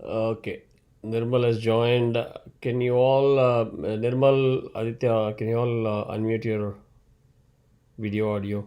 Okay. Nirmal has joined. Can you all, Nirmal, Aditya, can you all unmute your video audio?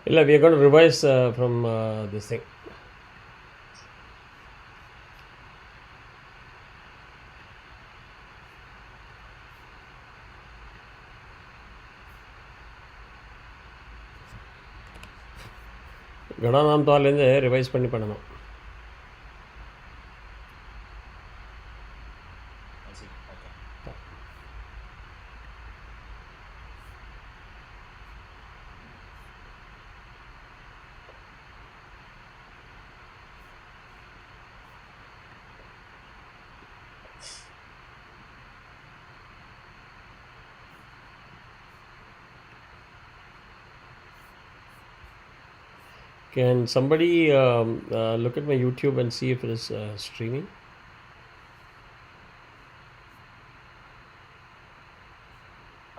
We are going to revise from this thing. Ghanam தாலேருந்து revise பண்ணி பண்ணணும். Can somebody look at my YouTube and see if it is streaming?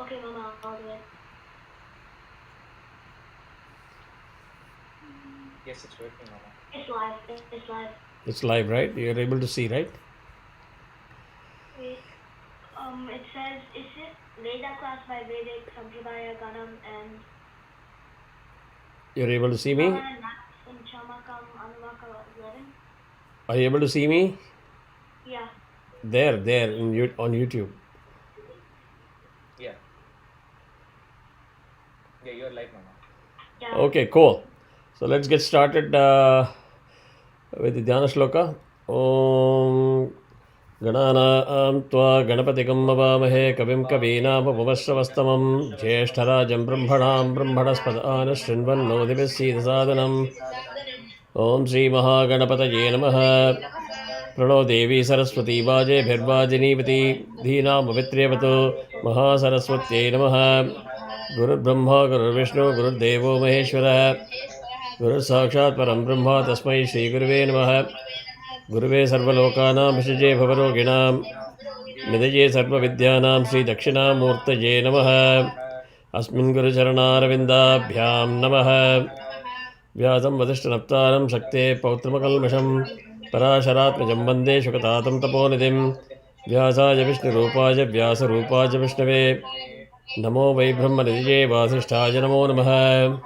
Okay, Mama, I'll do it. Yes, it's working, Mama. It's live. It's live. It's live, right? You're able to see, right? Wait. It says, is it Veda class by Vedic Sampradaya, Ghanam, and You're able to see me? and Camakam, Anuvaka 11? Are you able to see me? Yeah. There, on YouTube. Yeah. Yeah, you're live, Mama. Yeah. Okay, cool. So let's get started with the Dhyana Shloka. Om Ganana Tva Ganapatikam Avamahe Kavim Kavina Pavasravastamam Jeshtarajam Brahmanam Brahmanaspadana Shrinvan Nodivisi Sadanam Om Sri Mahaganapataye Namaha Prano Devi Saraswati Vaje Bhirvajanipati Dhinam Avitriyavato Mahasaraswatye Namaha Guru Brahma Guru Vishnu Guru Devo Maheshwara Guru Sakshat Param Brahma Tasmai Shri Guruve Namaha Guruve Sarvalokanam Vishije Bhavaroginam Nidaye Sarva Vidyanam Sri Dakshinamurtaye Namaha Asmin Guru Charanarvindabhyam Namaha Vyasam Vadishtanaptaram Shakte Pautramakalmasham Parasharatmajam Vande Shukatatam Taponidhim Vyasaya Vishnu Rupaya Vyasa Rupaya Vishnave Namo Vai Brahma Nidije Vasishthaya Namo Namaha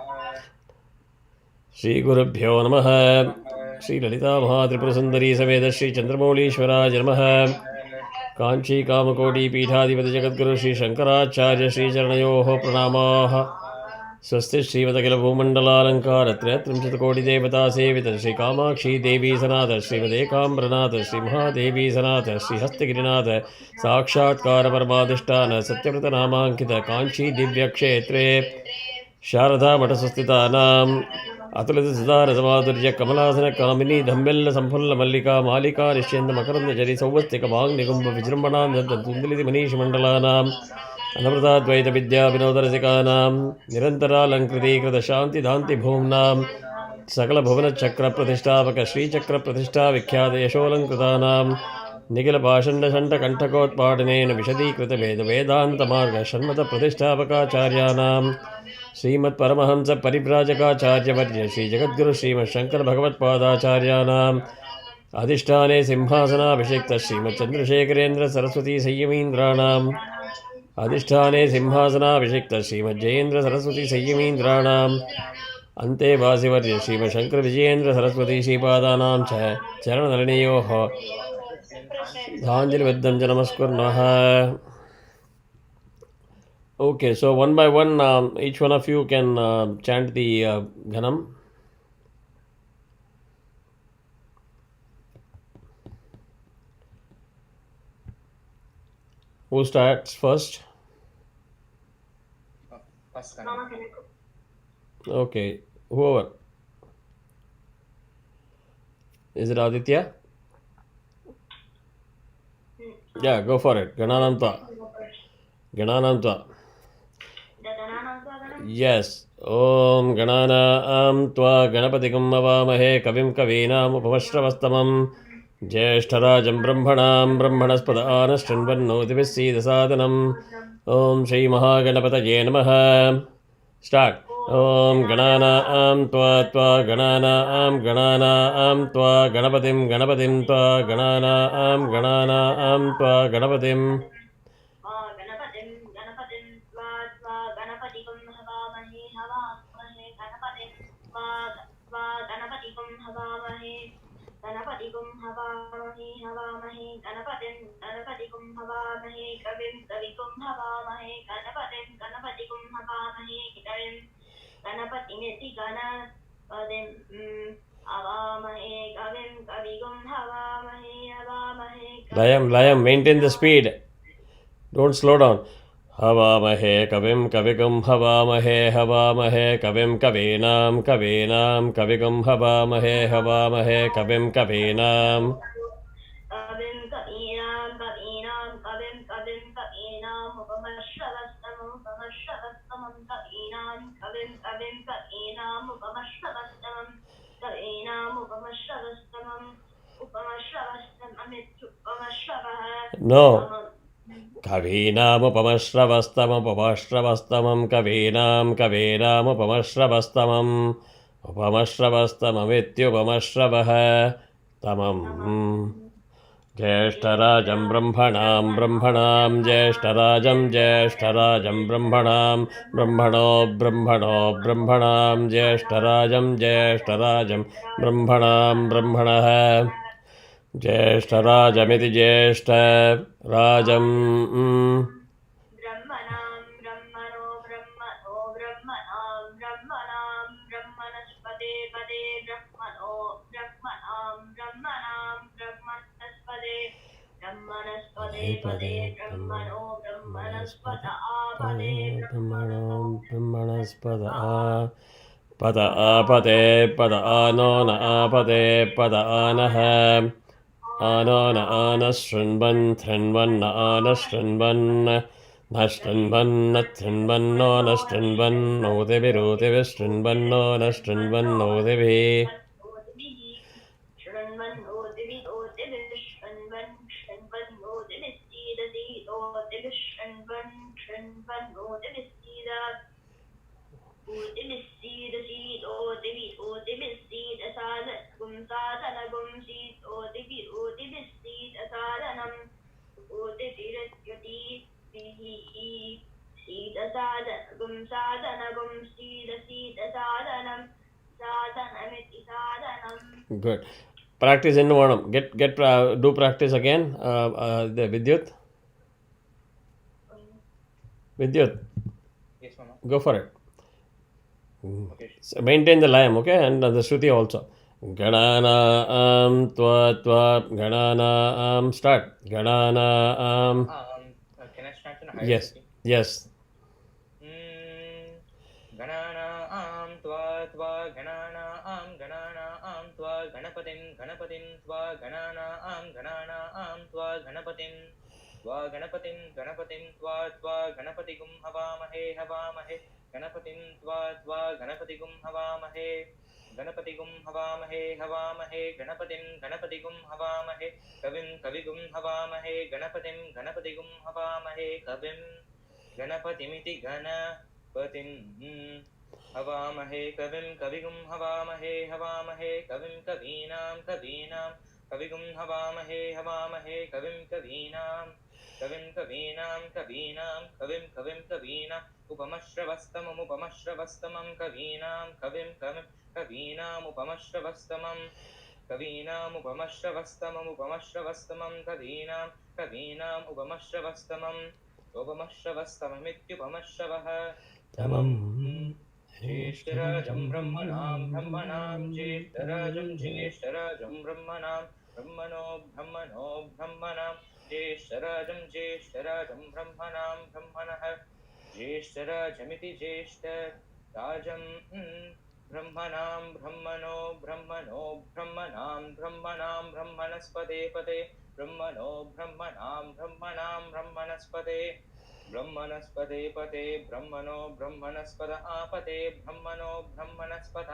Shri Gurubhyo Namaha Shri Lalita Mahatripura Sundari Sameda Shri Chandramaulishwaraya Namaha Kanchi Kamakoti Peethadipati Jagadguru Shri Shankaracharya Shri Charanayoho Pranamaha Swasti Srimad Bhumandalankara Trimshatakoti Devata Sevita Shri Kamakshi Devi Sanatha Srimad Ekambranatha Shri Mahadevi Sanatha Shri Hastagirinatha Sakshatkara Paramadhishtana Satyavrata Namankita Kanchi Divya Kshetre Sharada Matasusthitanam Atulita Siddhara Samadurya Kamalasana Kamini Dhambella Sampulla Mallika Malika Nishyanda Makaranda Jari Sauvastika Magnikumba Vijrambanam Tundaliti Manish Mandalanam Anamrata Vidya Vinodarazikanam Nirantara Lankriti Krita Shanti Dhanti Bhumnam Sakala Bhuvana Chakra Pratishtavaka Sri Chakra Pratishtha Vikhyata Yasholankratanam निखिलपाषण्डषण्डकण्ठकोत्पाटनेन विशदीकृतवेदवेदान्तमार्ग षण्मतप्रतिष्ठापकाचार्याणां श्रीमत्परमहंसपरिव्राजकाचार्यवर्य श्रीजगद्गुरु श्रीमच्छङ्करभगवत्पादाचार्याणाम् अधिष्ठाने सिंहासनाभिषिक्त श्रीमच्चन्द्रशेखरेन्द्र Saraswati संयमीन्द्राणाम् अधिष्ठाने सिंहासनाभिषिक्त श्रीमज्जयेन्द्र Saraswati संयमीन्द्राणाम् अन्ते वासिवर्य श्रीमशङ्करविजयेन्द्र सरस्वती श्रीपादानां च चरणनलिनयोः धाञ्जलिबद्धं च नमस्कुर्मः. Okay, so one by one, each one of you can chant the Ghanam. Who starts first? First Ghanam. Mama Kanako. Okay, whoever. Is it Aditya? Yeah, go for it. Gananam Tva. Gananam Tva. The Gananam Tva. Yes. Om Gananam Tva Ganapatikam Avamahe Kavim Kavinam Upamashravastamam Jyeshtarajam Brahmanam Brahmanaspada Anashtanvannotivis Siddhasadanam Om Shri Mahaganapataye Namaha. Start. Om Gananam Tva Tva Gananam Gananam Tva Ganapatim Ganapatim Tva Gananam Gananam Tva Ganapatim. गणपतिगुं हवामहे गणपतिगुं हवामहे कविं कविगुं हवामहे गणपतिगुं हवामहे कविं गणपतिमिति गणपतिं हवामहे कविं कविगुं हवामहे Layam, maintain the speed. Don't slow down. Havamahe kavim kavigum havamahe kavim kavinam kavigum havamahe kavim kavinam. कविं कवीनां उपमश्रवस्तमं उपमश्रवः No. Kavinam upamashravastamamityupamashravah tamam. Jyeshtarajam brahmanam jyeshtarajam brahmanam brahmanam jyeshtarajam brahmanah. Jyeshtarajamiti jyeshtarajam. Pada apade pada anona apade pada anaha anona anashrinvan thrinvan anashrinvan nashrinvan nathrinvan nashrinvan nodevirodevi shrinvan nashrinvan nodevi. Good. Practice in Vanam. Do practice again. The Vidyut. Vidyut. Yes, Mama. Go for it. Okay. So maintain the layam, okay, and the Shruti also. Ganana tva ganana start. Ganana Can I start in a higher yes, Shruti? yes. Ganana tva ganana tva ganapatin tva ganana tva ganapatin tva ganapatigum havamahe ganapatin tva ganapatigum havamahe गणपतिगुं हवामहे हवामहे गणपतिं गणपतिगुं हवामहे कविं कविगुं हवामहे गणपतिं गणपतिगुं हवामहे कविं गणपतिमिति गणपतिं हवामहे कविं कविगुं हवामहे हवामहे कविं कवीनां कवीनां कविगुं हवामहे हवामहे कविं कवीनां कविं कवीनां कवीनां कविं कविं कवीनाम् उपमश्रवस्तममुपमश्रवस्तमं कवीनां कविं कविं कवीनामुपमश्रवस्तमं कवीनामुपमश्रवस्तममुपमश्रवस्तमं कवीनां कवीनाम् उपमश्रवस्तमम् उपमश्रवस्तममित्युपमश्रवः तमं ज्येष्ठराजं ब्रह्मणां ब्रह्मणां ज्येष्ठराजं ज्येष्ठराजं ब्रह्मणां ब्रह्मणो ब्रह्मणो ब्रह्मणां ज्येष्ठराजं ज्येष्ठराजं ब्रह्मणां ब्रह्मणः ज्येष्ठराजमिति ज्येष्ठराजं ब्रह्मणां ब्रह्मणो ब्रह्मणो ब्रह्मणां ब्रह्मणां ब्रह्मणस्पते पते ब्रह्मणो ब्रह्मणां ब्रह्मणां ब्रह्मणस्पते ब्रह्मणस्पते पते ब्रह्मणो ब्रह्मणस्पत आपते ब्रह्मणो ब्रह्मणस्पत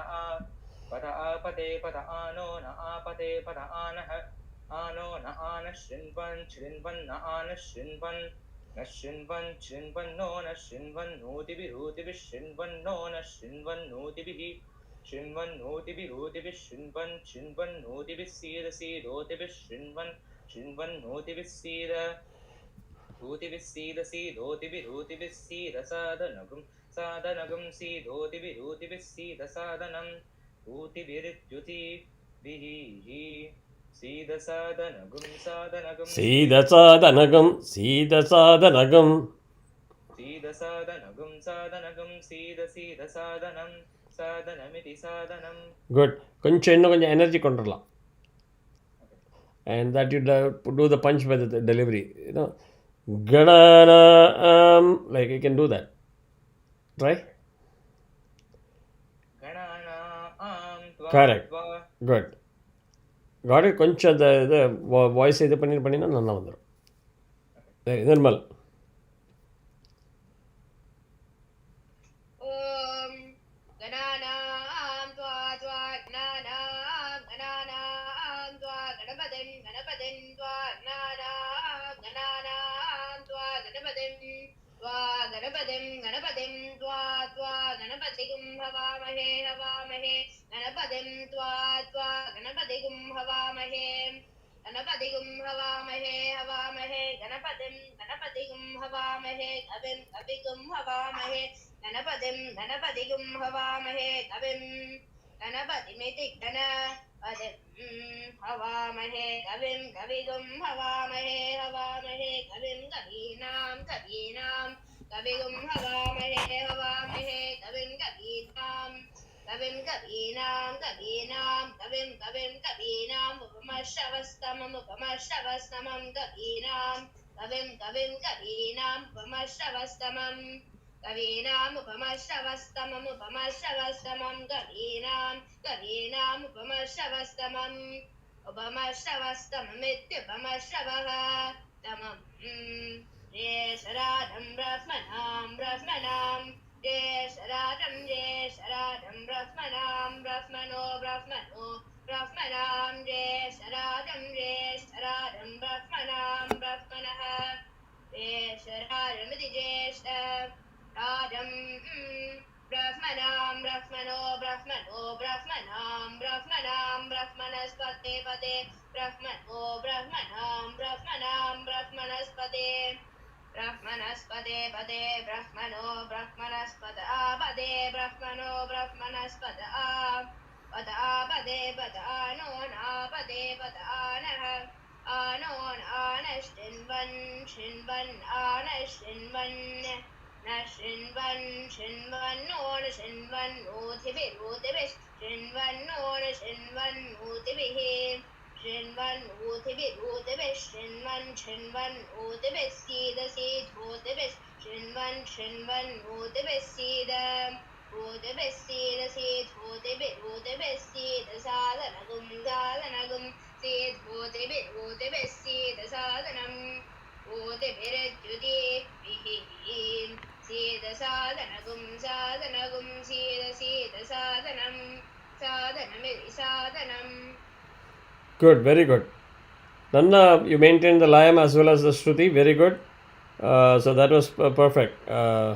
पत आपते पत आनो न आपते पत आनः आनो न आनः शृण्वन् शृण्वन्न आनः शृण्वन् न शृण्वन् शृण्वन्नो न शृण्वन्नोतिभिरूतिभिः शृण्वन्नो न शृण्वन्नोतिभिः शृण्वन्नोतिभिरूतिभिः शृण्वन् शृण्वन्नोतिभिः सीदसीदोतिभिः शृण्वन् शृण्वन्नोतिभिः सीद ऊतिभिः सीदसीदोतिभिरूतिभिः सीदसादनगुं सादनगुं सीदोतिभिरूतिभिः सीदसादनम् ऊतिभिरित्युतिभिः सीदसादनगुं सादनगुं सीदसादनगं सीदसादनगं सीदसादनगुं सादनगुं सीदसादनं सादनमिति सादनम्. Good. கொஞ்சம் இன்னும் கொஞ்சம் energy கொண்டுடலாம். And that you do the punch by the delivery. You know, Ghanam, like you can do that. Right? Correct. Good. Got it? கொஞ்சம் அந்த இது வாய்ஸ் இது பண்ணினா நல்லா வந்துடும். நிர்மல். गणपतिं त्वा गणपतिगुं हवामहे हवामहे गणपतिं त्वा गणपतिगुं हवामहे गणपतिगुं हवामहे हवामहे गणपतिगुं हवामहे कविं कविगुं हवामहे गणपतिगुं हवामहे कविं गणपतिमिति गणपतिं हवामहे कविं कविगुं हवामहे हवामहे कविं कवीनां कविगुं हवामहे हवामहे कविं कवीनां उपमश्रवस्तमम् कवीनां उपमश्रवस्तमम् कवीनाम् उपमश्रवस्तमम् कवीनाम् उपमश्रवस्तममित्युपमश्रवः तमम् ज्येष्ठराजं ब्रह्मणां ज्येष्ठराजं ब्रह्मणो ब्रह्मणां ज्येष्ठराजं ब्रह्मणः ज्येष्ठराजमिति ज्येष्ठराजं ब्रह्मणो ब्रह्मणां ब्रह्मणस्पते पते ब्रह्मणो ब्रह्मणां ब्रह्मणस्पते पते ब्रह्मणो ब्रह्मणस्पत आपदे ब्रह्मणो ब्रह्मणस्पत आपदे पद आनो नापदे पद आनः आनो नानः शृण्वन् आनः शृण्वन् न शृण्वन्नो न शृण्वन्नोतिभिः शृण्वन्नोतिभिः शृण्वन्नोतिभिः सीदसीदोतिभिः शृण्वन्नोतिभिः सीदसीदोतिभिः सीदसादनगुं सीदोतिभिः सीदसादनम् ओतिभिरित्युतिभिः सीदसादनगुं सीदसादनम् साधनमिति साधनम्. Good, very good. Nanna, you maintained the layam as well as the shruti. Very good. So that was perfect. Uh,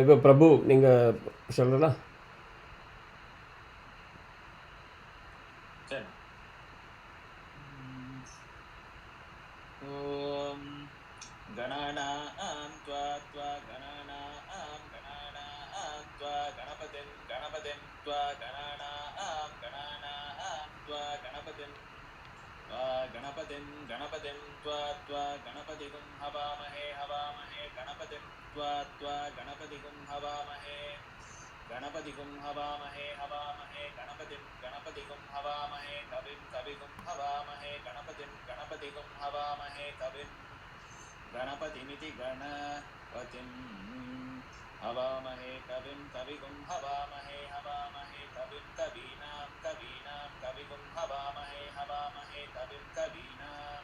இப்போ பிரபு நீங்கள் சொல்கிறா? சரி. ஓம் கணானாம் த்வா த்வா கணானாம் கணானாம் த்வா கணபதிம் கணபதிம் த்வா கணானாம் கணானாம் த்வா கணபதிம் गणपतिं गणपतिं त्वा त्वा गणपतिगुं हवामहे हवामहे गणपतिं त्वा त्वा गणपतिगुं हवामहे गणपतिगुं हवामहे हवामहे गणपतिं गणपतिगुं हवामहे कविं कविगुं हवामहे गणपतिं गणपतिगुं हवामहे कविं गणपतिमिति गणपतिं हवामहे कविं कविगुं हवामहे हवामहे कविं कवीनां कवीनां कविगुं हवामहे हवामहे कविं कवीनां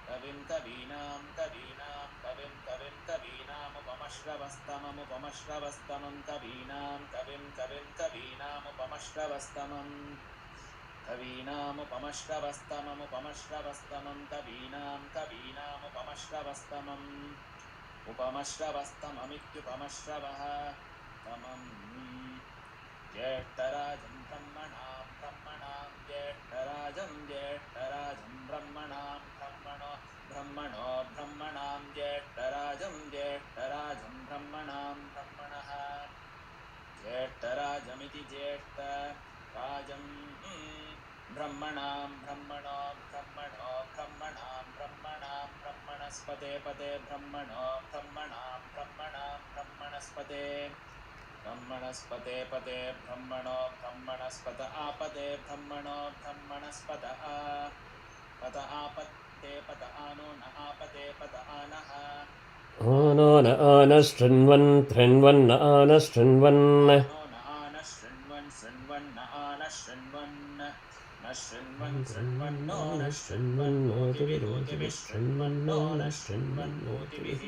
कविं कवीनां कवीनां कविं कविं कवीनामुपमश्रवस्तममुपमश्रवस्तमं कवीनां कविं कविं कवीनामुपमश्रवस्तमं कवीनामुपमश्रवस्तममुपमश्रवस्तमं कवीनां कवीनामुपमश्रवस्तमम् उपमश्रवस्तममित्युपमश्रवः तमं ज्येष्ठराजं ब्रह्मणां ब्रह्मणां ज्येष्ठराजं ज्येष्ठराजं ब्रह्मणां ब्रह्मणो ब्रह्मणो ब्रह्मणां ज्येष्ठराजं ज्येष्ठराजं ब्रह्मणां ब्रह्मणः ज्येष्ठराजमिति ज्येष्ठराजं ब्रह्मणां ब्रह्मणो ब्रह्मणो ब्रह्मणां ब्रह्मणां ब्रह्मणस्पते पते ब्रह्मणो ब्रह्मणां ब्रह्मणां ब्रह्मणस्पते ब्रह्मणस्पते पते ब्रह्मणो ब्रह्मणस्पत आपते ब्रह्मणो ब्रह्मणस्पत आ पत आपते पत आनो न आपते पत आनः आनो न आनशृण्वन् शृण्वन् न आनशृण्वन् नो न आन शृण्वन् शृण्वन् न आन शृण्वन् न शृण्वन् शृण्वन्नो न शृण्वन्नोतिभिरोतिभिः शृण्वन्नो न शृण्वन्नोतिभिः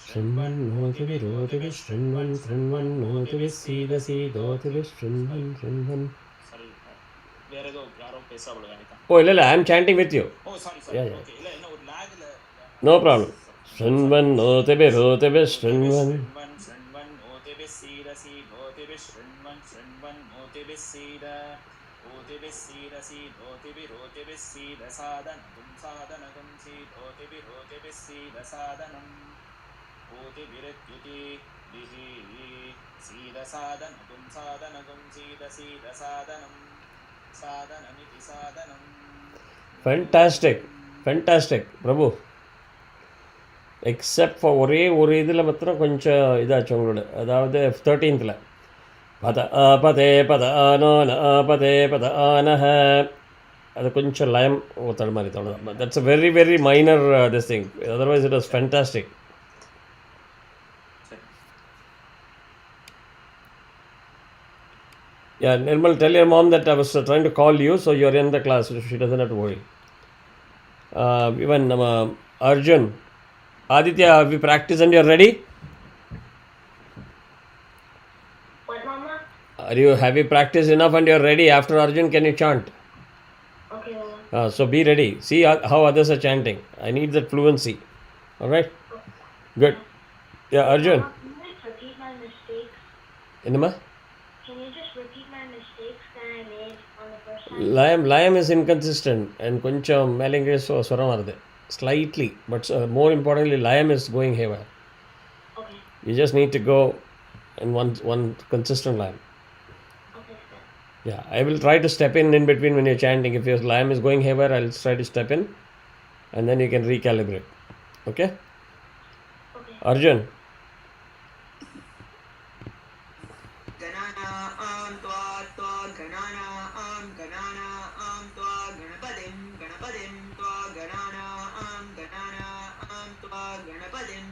शृण्वन्नोतिभिरोतिभिः शृण्वन् शृण्वन्नोतिभिः सीदसीदोतिभिः शृण्वन् शृण्वन्. சரி வேற ஏதோ யாரோ பேசாமல் நினைக்கிறேன். ஓ இல்லை இல்லை, I am chatting with you. Oh sorry Yeah, sorry yeah. Okay இல்லை என்ன ஒரு லாக்ல நோ ப்ராப்ளம். शृण्वन्नोतिभिरोतिभिः शृण्वन् शृण्वन् शृण्वन् ओतिभिः सीदसि ओतिभिः शृण्वन् शृण्वन् ओतिभिः सीद ओतिभिः सीदसि ओतिभिरोतिभिः सीदसादनगुं सादनगुं सीदोतिभिरोतिभिः सीदसादनम् ओतिभिरित्युतिभिः सीदसादनगुं सादनगुं सीदसीदसादनम् सादनमिति सादनम्. Fantastic fantastic Prabhu. Except for ஒரே ஒரு இதில் மாத்திரம் கொஞ்சம் இதாச்சு உங்களோட, அதாவது 13th பத பதே பத ஆனோ ந பதே பத ஆனஹ, அது கொஞ்சம் லயம் ஊற்றுற மாதிரி தோணுது. That's a very very minor this thing, otherwise it was fantastic. Yeah, Nirmal, tell your mom that I was trying to call you, so you're in the class, so she doesn't have to worry. Even Arjun, Aditya, have you practiced and you're ready? What, Mama? Have you practiced enough and you're ready? After Arjun, can you chant? Okay, Mama. So be ready. See how others are chanting. I need that fluency. All right? Good. Yeah, Arjun. Mama, can you just repeat my mistakes? Enema? Can you just repeat my mistakes that I made on the first time? Layam is inconsistent and koncham melinge swaram varudhu. Slightly, but more importantly, layam is going haywire. Okay. You just need to go in one consistent layam. Okay, sir. Yeah, I will try to step in between when you're chanting. If your layam is going haywire, I'll try to step in and then you can recalibrate. Okay? Okay. Arjun. गणानां त्वा त्वा गणानां गणानां त्वा गणपतिं गणपतिं त्वा गणानां त्वा गणपतिं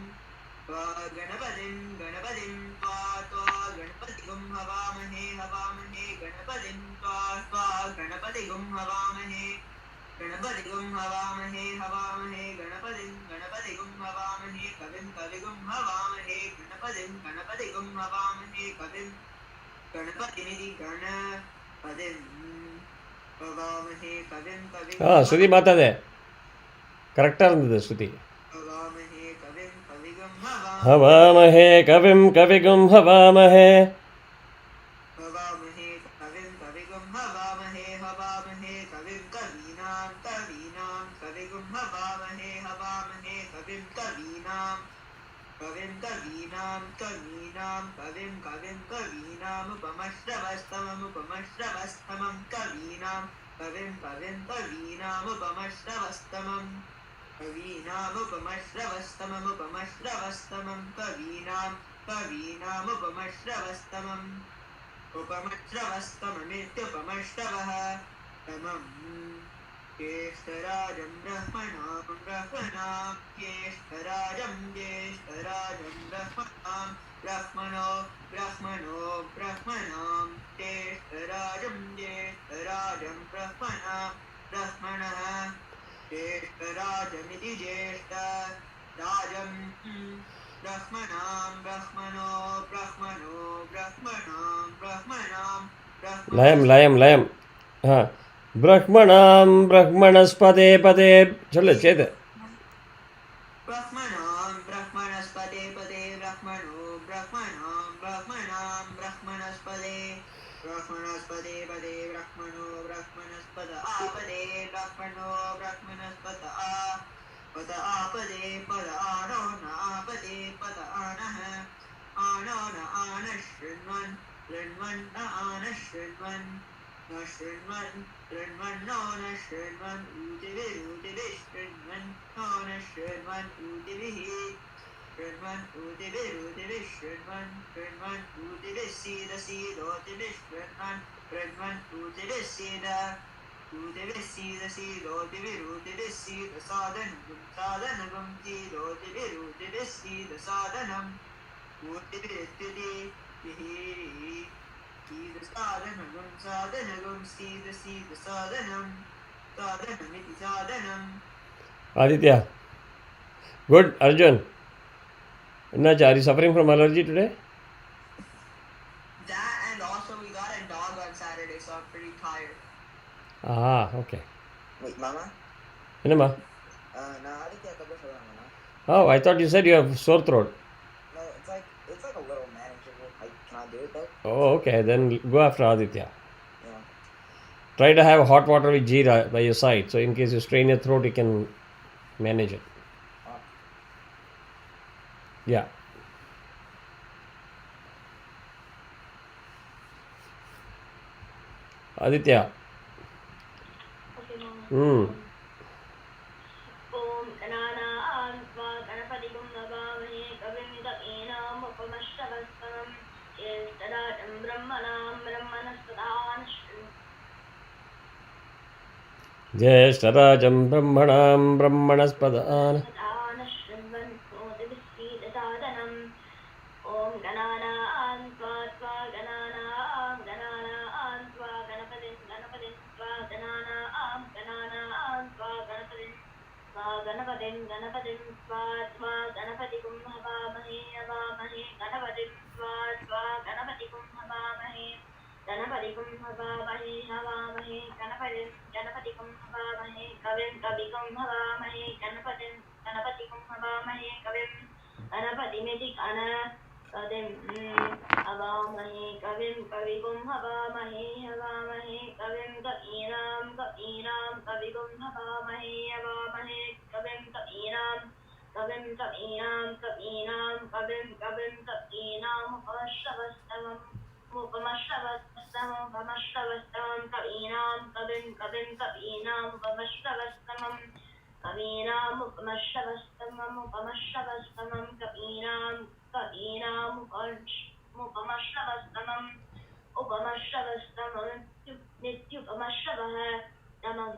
गणपतिं त्वा त्वा गणपतिं गणपतिगुं हवामहे हवामहे गणपतिं त्वा त्वा गणपतिगुं हवामहे गणपतिगुं हवामहे हवामहे गणपतिगुं हवामहे कविं कविगुं हवामहे गणपतिगुं हवामहे कविं गणपतिमिति गणपतिं हवामहे कविं Shruti Matade. Corrector இருந்தது Shruti. हवामहे कविं कविगुं हवामहे कविं कविगुं हवामहे हवामहे कविं कविगुं हवामहे हवामहे कविं कवीनां कविगुं हवामहे हवामहे कविं कवीनां कविं कवीनामुपमश्रवस्तमं कवीनां कवीनामुपमश्रवस्तमं कवीनामुपमश्रवस्तमम् उपमश्रवस्तममित्युपमश्रवः तमम् ज्येष्ठराजं ब्रह्मणां ज्येष्ठराजं ब्रह्मणां ब्रह्मणां ज्येष्ठराजं ब्रह्मणः ज्येष्ठराजमिति ज्येष्ठराजं ब्रह्मणां लयं ब्रह्मणां ब्रह्मणस्पते पदे चल चेत ब्रह्मणस्पते पदे ब्रह्मणस्पते पदे ब्रह्मणस्पत आपदे ब्रह्मणस्पत पद आपदे पद आनो न आपदे पद आनः आनो न आनः शृण्वन् न आनः शृण्वन् न शृण्वन्नो न शृण्वन् ऊतिभिः शृण्वन् नो न शृण्वन् ऊतिभिः शृण्वन् ऊतिभिः सीदोतिभिः शृण्वन् ऊतिभिः सीद ऊतिभिः सीदोतिभिः सीद साधनगुं सीदोतिभिः सीद साधनम् ऊतिभिः साधनगुं सीद साधनं साधनमिति साधनम् Aditya. Good, Arjun. Are you suffering from allergy today? That and also we got a dog on Saturday, so I'm pretty tired. Okay. Wait, Mama? Enema? Oh, I thought you said you have sore throat. No, it's like a little manageable. Can I do it though? Oh, okay. Then go after Aditya. Yeah. Try to have hot water with jeera by your side, so in case you strain your throat, you can manage it. Yeah. Aditya. Okay, Mama. Hmm. Om Ganana Anva Ganapatigum Navamahe Kavim Gavinam Upamashravastam Yestadam Brahmanam Brahmanaspadhan ज्येष्ठराजं ब्रह्मणां ब्रह्मणस्पदान् Shrinvan Sadanam Om Ganana Anva Tva Ganana Antva Ganapadin Tva Ganana Antva Ganapadin Tva Ganapatikum Havamahe Ganapadim Tva Ganapatikum Havamahe Ganapatikum Havamahe Ganapatikum Havamahe Kavim Kavikum Havamahe Ganapatikum Havamahe Kavim Ganapatimiti Ganapadim Havamahe Kavim Kavikum Havamahe Kavim Kavinam Kavikum Havamahe Kavim Kavinam Kavim Kavinam Upamashravastamam Kavinam Upamashravastamam Kavinam Upamashravastamam Upamashravastamam Nityupamashravah Tamam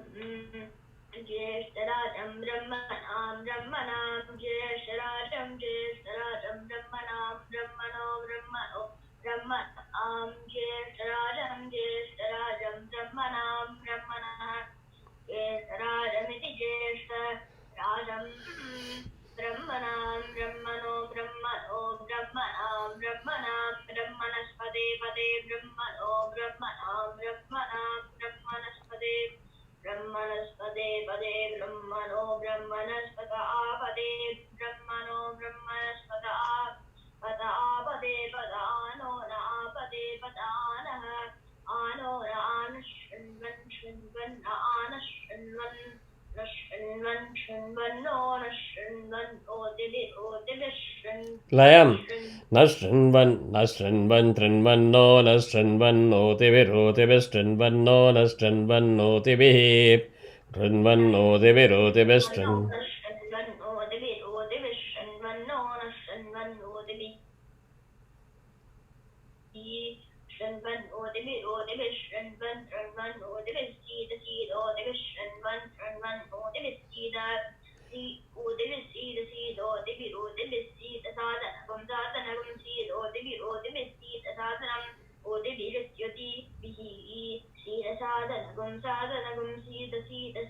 Jeshtarajam Brahmanam Jeshtarajam Brahmanam Brahmano Brahmanam Jeshtarajam Jeshtarajam Brahmanam Brahmanah Jeshtarajamiti Jeshtarajam Brahmanam Brahmano Brahmano Brahmanam Brahmanam Brahmanaspade Pade Brahmano Brahmanam Brahmanam Brahmanaspade Brahmanaspade Pade Brahmano Brahmanaspata Pade Brahmano Brahmanaspata Pata Pade Padano Na Pade Padanah Ano Na Shrinvan Shrinvan Ana Shrinvan Nashrinvan Shrinvan No Nashrinvan Odivi Shrin Layam. Nashrinvan, Nashrinvan, Trinvan, no, Nashrinvan, no, Tibirotivis, Trinvan, no, Nashrinvan, no, Tibi, Trinvan, no, Tibirotivis, No Trin. Nashrinvan Odivi Shrinvan No Nashrinvan Odivi Shrinvan Odivi Shrinvan Shrinvan Odivi Seed Odivi Shrinvan Shrinvan Odivi Seed Odivi Seed Odivi Seed Sadhanagam Seed Odivi Seed Sadhanam Odivi Rityati Bihi Seed Sadhanagam Seed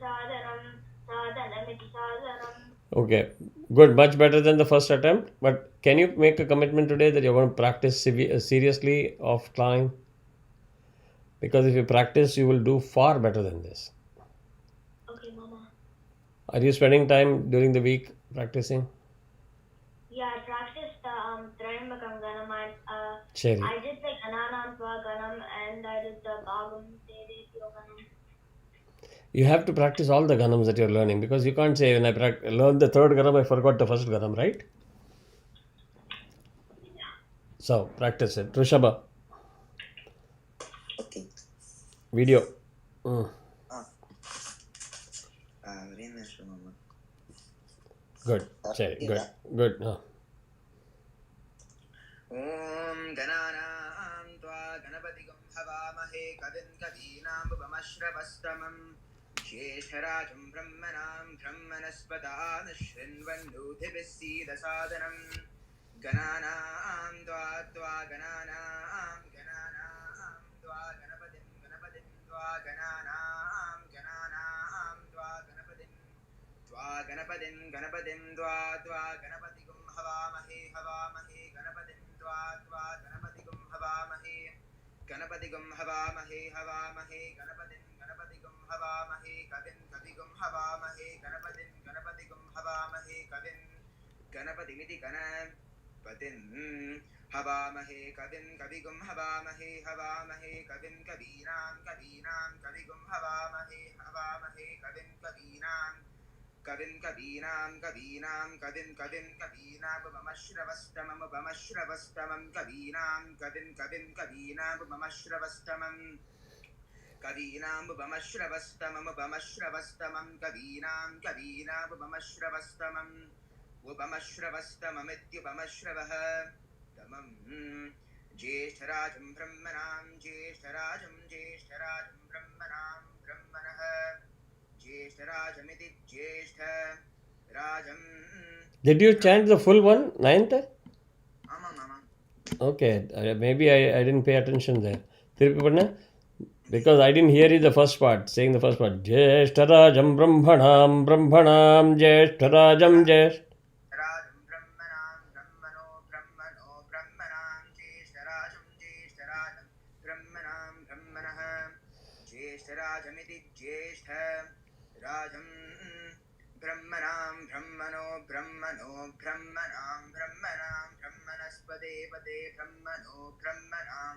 Sadhanam Sadhanamiti Sadhanam. Okay, good, much better than the first attempt. But can you make a commitment today that you're going to practice seriously offline? Because if you practice, you will do far better than this. Okay, Mama. Are you spending time during the week practicing? Yeah, I practiced Triambakam Ghanam. Cherry. I did the Ananantva Ghanam and I did the Bhagam Devetyo Ghanam. You have to practice all the Ghanams that you're learning, because you can't say, when I learned the third Ghanam, I forgot the first Ghanam, right? So, practice it. Rishabha, Okay. video. Very nice, Mama. Good. Cherry. Good. Good. ॐ गणानां त्वा गणपतिगं हवामहे कविं कवीनां भुवमश्रवस्तमं ज्येष्ठराजं ब्रह्मणां ब्रह्मणस्पदान शृण्वन्नोतिभिः सीदसादनं गणानां त्वा गणानां त्वा गणपतिं त्वा गणानां त्वा गणपतिं त्वा गणपतिगं हवामहे गणपतिं त्वा गणपतिगं हवामहे गणपतिगं हवामहे गणपतिगं हवामहे कविं हवामहे गणपतिगं हवामहे गणपतिमिति गणपतिं हवामहे कविगं हवामहे कविं कवीनां कविगं हवामहे कविं कवीनां बमश्रवस्तमं कवीनां बमश्रवस्तमं कवीनां बमश्रवस्तमं कवीनां बमश्रवस्तममित्युपमश्रवः तमं ज्येष्ठराजं ब्रह्मणां ज्येष्ठराजं ब्रह्मणां ब्रह्मणः ज्येष्ठराजमिति ज्येष्ठराजं. Did you chant the full one, ninth? Mama. Okay, maybe I didn't pay attention there. Tirupi, because I didn't hear you the first part, saying the first part. Jeshtarajam Brahmanam Brahmanam Jeshtarajam Jesh. Rajam Brahmanam Brahmano Brahmanam Jeshtarajam Brahmanam Brahmanah Jeshtarajamiti Jeshtarajam Brahmanam Brahmano Brahmanam Brahmanaspade Pade Brahmano Brahmanam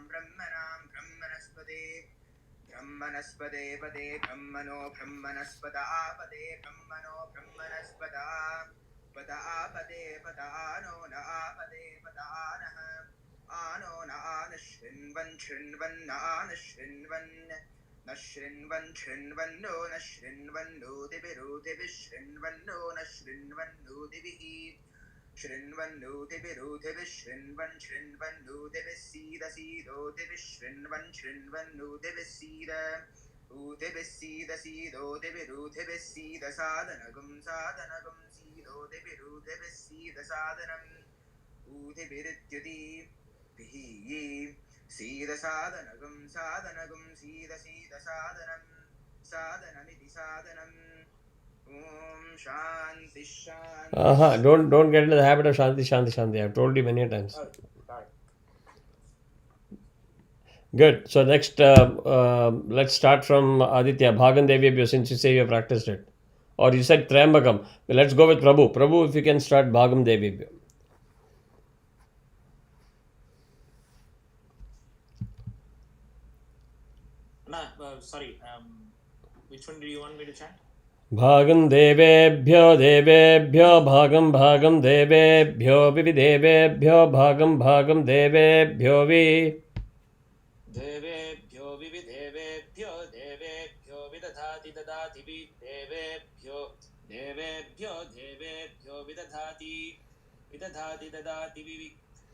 Brahmanaspade Pade Brahmano Brahmanaspata Pade Brahmano Brahmanaspata Pada Pade Padano Na Pade Padanah Ano Na Nashrinvan Nashrinvan no Nashrinvan no Divirudivi Shrinvan no Nashrinvan no Divihi Shrinvan no Divirudivi Shrinvan no Divisida Sido Divi Shrinvan no Divisida Udivissida Sido Divirudivissida Sadanagum Sido Divirudivissida Sadanam Udivirityati Bihi Sida Sadanagam Sadanagam Sida Sida Sadanam Sadanamiti Sadanam Om Shanti Shanti. Don't get into the habit of Shanti, Shanti, Shanti. I've told you many times. Oh, sorry. Good. So next, let's start from Aditya. Bhagan Devi, since you say you have practiced it. Or you said Trambakam. Let's go with Prabhu. Prabhu, if you can start Bhagam Devi. Sorry, which one do you want me to chant? भागं देवेभ्यो देवेभ्यो भागं भागं देवेभ्यो विविदेवेभ्यो भागं भागं देवेभ्यो वि देवेभ्यो विविदेवेभ्यो देवेभ्यो विदधाति ददाति वि देवेभ्यो देवेभ्यो देवेभ्यो विदधाति विदधाति ददाति विवि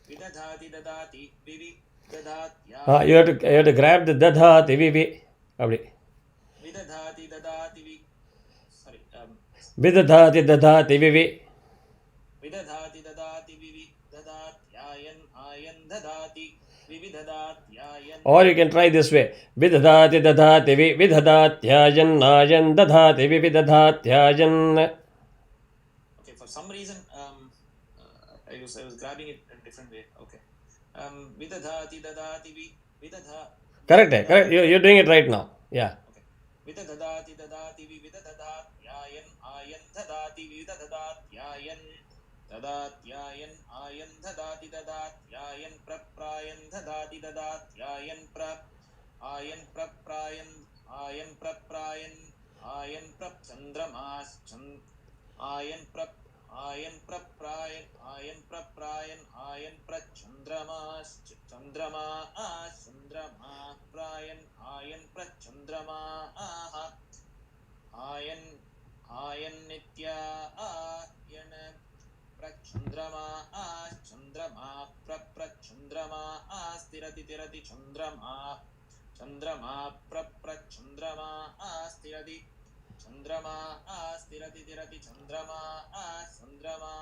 विदधाति ददाति विवि ददात्या you have to grab the dadhati vivi appadi विदधाति ददाति वि sorry vidadhati dadhati vivi विदधाति ददाति विवि ददात्यायन आयन ददाति विविदधात्यायन. or you can try this way vidadhati dadhati vi vidadhatyajan nayan dadhati vi vidadhatyajan. Okay, for some reason I was grabbing it in a different way. Okay. Vidadhati dadati vi vidadha. Correct. You're doing it right now. Yeah. Okay. Vidadhati dadati vi vidadhatyayan ayan dadati vidadhatyayan dadatyayan ayan dadati dadatyayan praprayan dadati dadatyayan prap ayan praprayan ayan praprayan ayan prap chandramas ayan prap ayan praprayan ayan praprayan ayan prachandramas chandrama chandrama prayan ayan prachandrama ayan ayan nitya ayan prachandrama chandrama prachandrama sthirati tirati chandrama chandrama prachandrama sthirati chandrama sthirati tirati chandrama chandrama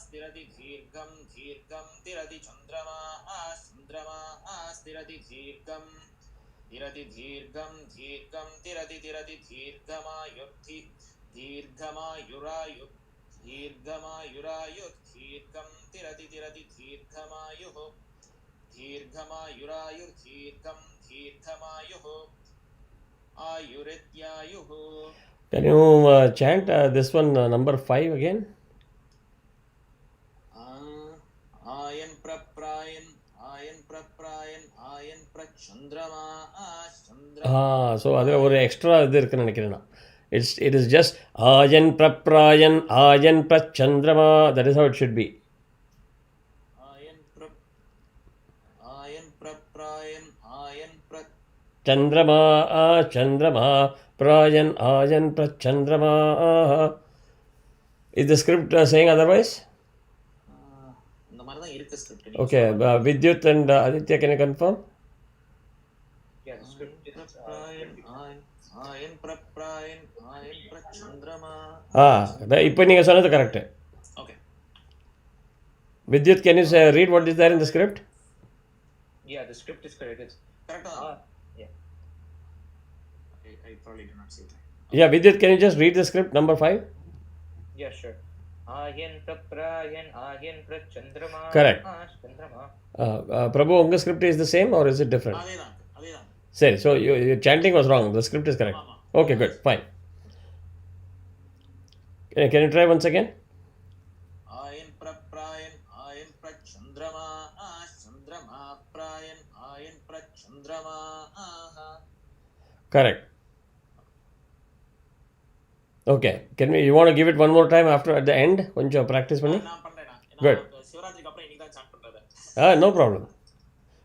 sthirati dhirgam dhirgam tirati chandrama chandrama sthirati dhirgam tirati dhirgam dhirgam tirati tirati dhirgamayurthi dhirgamayurayut dhirgamayurayut dhirgam tirati tirati dhirgamayuh dhirgamayurayur dhirgam dhirgamayuh ayurityayuh. Can you chant this one number 5 again? Ayan praprayan ayan praprayan ayan prachandrama chandrama. So adha or extra idu irukku nenikiren. It is just ayan praprayan ayan prachandrama. That is how it should be. Ayan praprayan ayan Chandrama chandrama prayan ayan prachandrama. Is the script saying otherwise? இந்த மாதிரி தான் இருக்கு script. Okay, Vidyut and Aditya, can you confirm? Yeah, the script is ayan praprayan ayan prachandrama. இப்போ நீங்க சொன்னது correct. Okay. Vidyut, can you read what is there in the script? Yeah, the script is correct. It's Correct. yeah. I probably did not say that. Yeah, Vidyut, can you just read the script number 5? Yeah, sure. Ayan praprayan ayan prachandrama. Correct. Chandrama. Prabhu, unga script is the same or is it different? அதேதான். Sorry, so your chanting was wrong. The script is correct. Okay, good, fine. Can you try once again? Ayan praprayan ayan prachandrama chandrama prayan ayan prachandrama. Correct. Okay, you want to give it one more time after at the end? Konja practice panni. நான் பண்றேன். Good. சிவராத்திரிக்கு அப்புறம் இன்னைக்கு தான் sand பண்றது. No problem.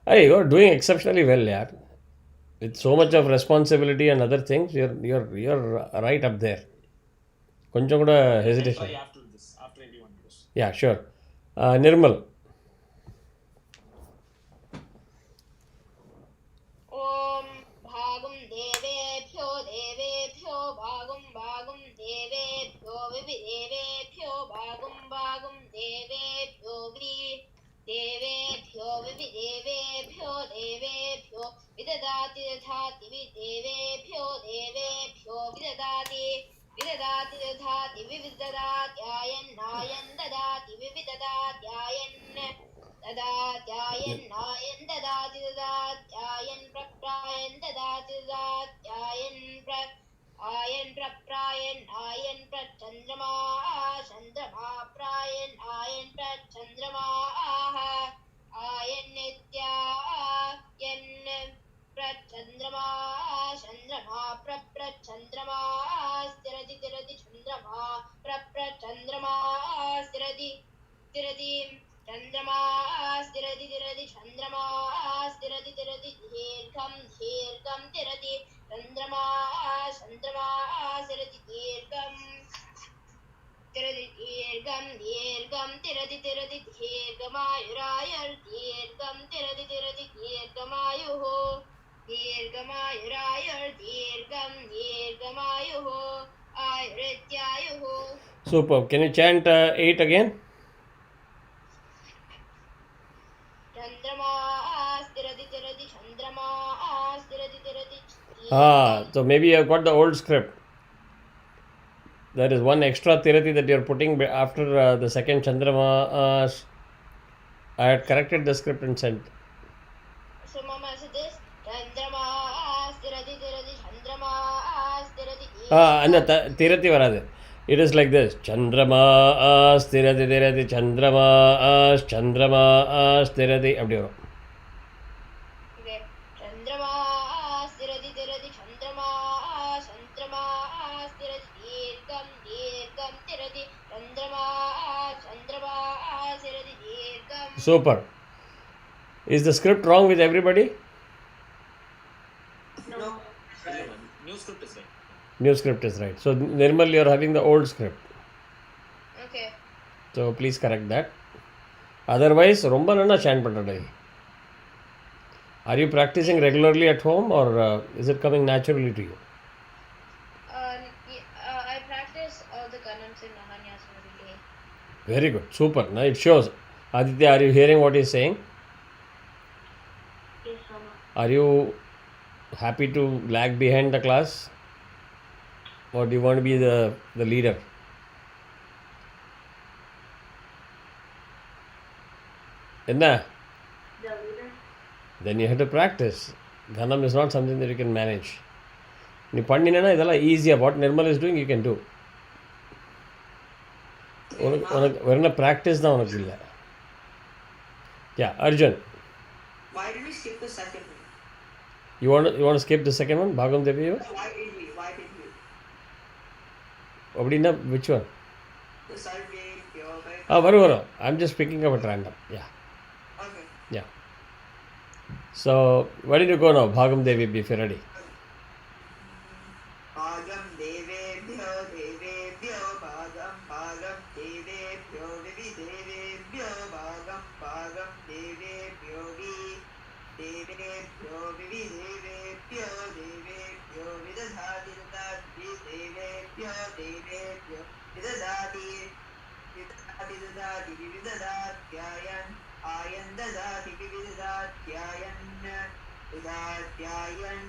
Hey, you're doing exceptionally well, yaar. With so much of responsibility and other things, you're right up there. Konja kuda hesitation. Try after this, after everyone goes. Yeah, sure. Nirmal. Om Bhagam Devebhyo Devebhyo Bhagam Bhagam Devebhyo Vividevebhyo Bhagam Bhagam Devebhyo Devebhyo विदेवेभ्यो देवेभ्यो विददाति दधाति विदेवेभ्यो देवेभ्यो विददाति विददाति दधाति विविददात्यायन्नायन् ददाति विविददात्यायन् ददात्यायन्नायन् ददाति ददात्यायन् प्रप्रायन् ददाति ददात्यायन् ion प्रप्रायन् ion प्रचन्द्रमा चन्द्रमा प्रायन् ion प्रचन्द्रमाः ion नित्यायन् प्रचन्द्रमा चन्द्रमा प्रप्रचन्द्रमा स्थिरति तिरति चन्द्रमा प्रप्रचन्द्रमा स्थिरति तिरति चन्द्रमा स्थिरति तिरति चन्द्रमा स्थिरति तिरति दीर्घं दीर्घं तिरति चन्द्रमा चन्द्रमा स्थिरति दीर्घं तिरति दीर्घं दीर्घं तिरति तिरति दीर्घमायुरायुर्दीर्घं तिरति तिरति दीर्घमायुः दीर्घमायुरायुर्दीर्घं दीर्घमायुः आयुरित्यायुः. Superb. Can you chant 8 again? चन्द्रमा स्थिरति तिरति चन्द्रमा स्थिरति तिरति. So maybe you have got the old script. There is one extra tirati that you are putting after the second Chandrama. I had corrected the script and sent. So Mama said this Chandrama sthirati tirati Chandrama sthirati. And the tirati varade. It is like this. Chandrama sthirati tirati Chandrama sthirati. Abdi varo. Okay. Chandrama sthirati tirati Chandrama Chandrama sthirati dirgham dirgham tirati Chandrama Chandrama sthirati dirgham. Super. Is the script wrong with everybody? No. New script is right. New script is right. So Nirmal, you are having the old script. Okay. So please correct that. Otherwise, romba nana chant pannadai. Are you practicing regularly at home or is it coming naturally to you? I practice all the Ghanams and Mahanyas every day. Very good. Super. Now it shows. Aditya, are you hearing what he is saying? Yes, Mama. Are you happy to lag behind the class? Or do you want to be the leader? Enna? The leader. Then you have to practice. Ghanam is not something that you can manage. நீ பண்ணினா இதெல்லாம் ஈஸியாக what Nirmal is doing you can do. உனக்கு வெறும் practice தான் உனக்கு இல்லை. யா Arjun, Why did we skip the second one? you want to skip the second one? பாகம் தேவியோ Why did we? அப்படின்னா which one? The Sarve, Pyobe. வரும். I'm just picking up at random. Yeah. Okay. Yeah. So, where did you go now? Bhagam Devi, if you're ready. Bhagam devebhyo devebhyo bhagam bhagam devebhyo vividevebhyo bhagam bhagam devebhyo devebhyo vividevebhyo devebhyo vidadhati dadati devebhyo devebhyo vidadati dadati vividadhatyayan ayan dadati vividadhatyayan dadhatyayan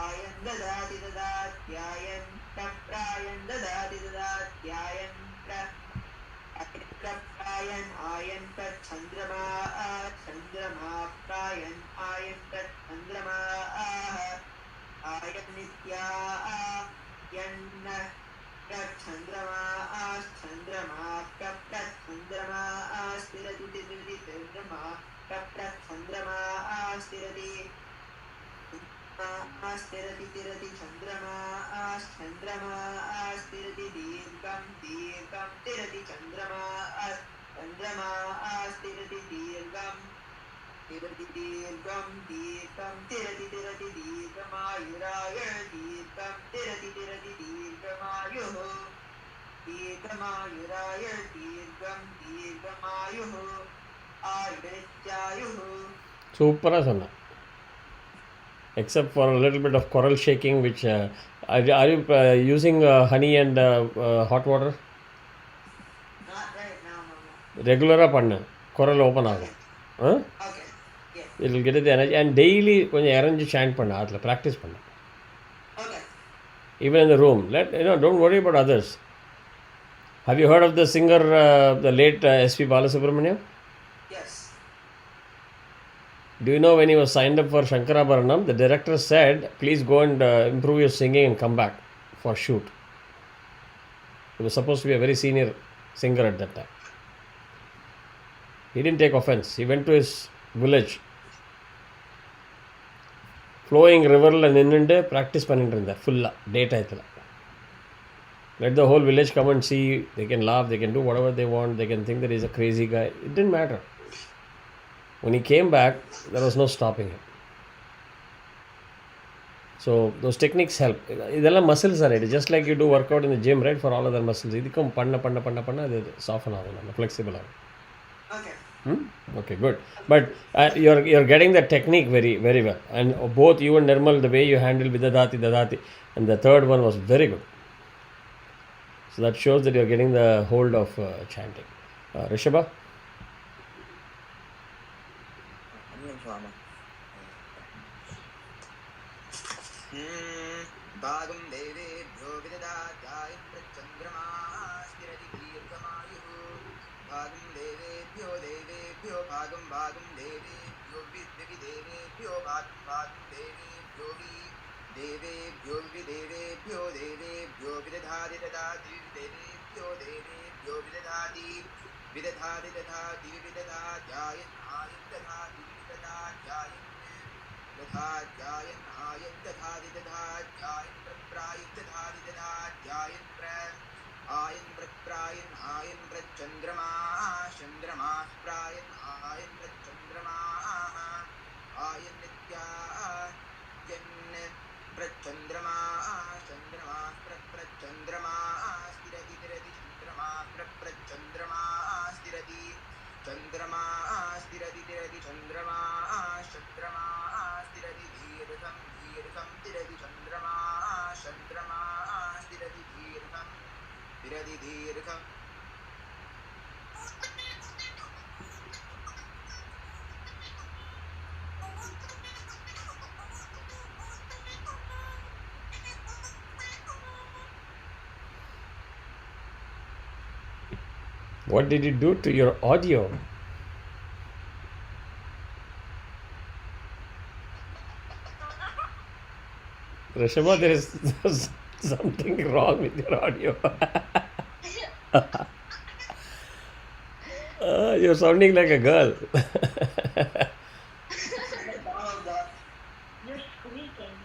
ayan dadati dadatyayan praprayan dadati dadatyayan praprayan ayan prachandrama chandrama prayan ayan prachandrama ayan nitya ayan prachandrama chandrama praprachandrama sthirati tirati chandrama praprachandrama sthirati sthirati tirati chandrama chandrama sthirati dirgham dirgham tirati chandrama chandrama sthirati dirgham tirati dirgham dirgham tirati tirati dirghamayuraya dirgham tirati tirati dirghamayuh dirghamayuraya dirgham dirghamayuh ayurityayuh. சூப்பராக சொன்னேன். Except for a little bit of coral shaking, which are you using honey and hot water? Not right now, Mama. ரெகுலராக பண்ணு, குரல் open ஆகும். Okay. It will get the energy. And daily கொஞ்சம் இறங்கி chant பண்ண அதில் ப்ராக்டிஸ் பண்ண. Okay. Even in the room. Don't worry about others. Have you heard of the singer, the late S.P. Balasubramaniam? Yes. Do you know when he was signed up for Shankarabharanam, the director said, please go and improve your singing and come back for shoot. He was supposed to be a very senior singer at that time. He didn't take offense. He went to his village. Flowing river la நின்னுண்டு practice பண்ணிட்டு இருந்தார் ஃபுல்லா டே டயத்தில். Let the whole village come and see. They can laugh, they can do whatever they want, they can think that he's a crazy guy. It didn't matter. When he came back, there was no stopping him. So those techniques help. இதெல்லாம் muscles are it. Just like you do workout in the gym, right? For all other muscles. இதுக்கும் பண்ண அது soften ஆகும், flexible ஆகும். Okay. Okay, good. But you're getting the technique very, very well. And both you and Nirmal, the way you handle Vidadati, Dadati, and the third one was very good. So that shows that you're getting the hold of chanting. Rishabha? Bhagam devebhyo vidadātyāya prachandrama sthirati dirghamayuh. Bhagam devebhyo bhagam devebhyo videvebhyo bhagam devebhyo devebhyo vidadhāti dadāti devebhyo vidadhāti vidadhātyāya āyam dadhāti vidadhātyāya Dadhātyayan dadhāti dadhātyayan praprayan dadhāti dadhātyayan ayan praprayan ayan prachandrama chandrama prayan ayan prachandrama ayan nityayan prachandrama chandrama prachandrama sthirati chandrama prachandrama sthirati chandrama sthirati chandrama chandrama tiradi chandrama tiradi dirgham. What did you do to your audio? Rishabha, there is something wrong with your audio. You're sounding like a girl. You're squeaking.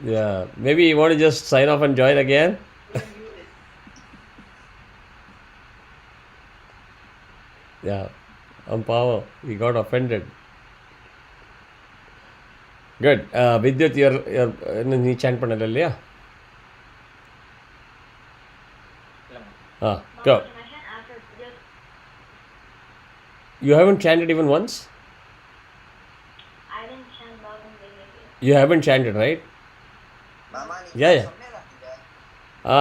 Yeah, maybe you want to just sign off and join again? Yeah, power. He got offended. Good. Vidyut, you're chant பண்ணல இல்லையா? Go. Can I chant after this? You haven't chanted even once? I didn't chant Bhagam Devebhyo. You haven't chanted, right? Yeah.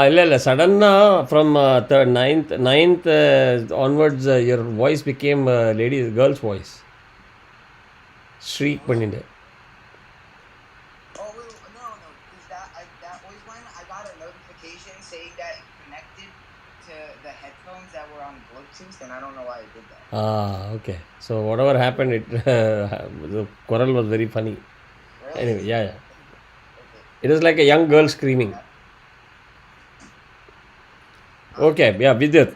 ಇಲ್ಲ ಸಡನ್ನಾக from ninth onwards your voice became girl's voice. Shriek பண்ணிட்டு. Oh, no. That was when I got a notification saying that it connected to the headphones that were on Bluetooth, and I don't know why it did that. Okay. So whatever happened, the choral was very funny. Really? Anyway, yeah. Okay. It was like a young girl screaming. Okay, yeah, Vidyut.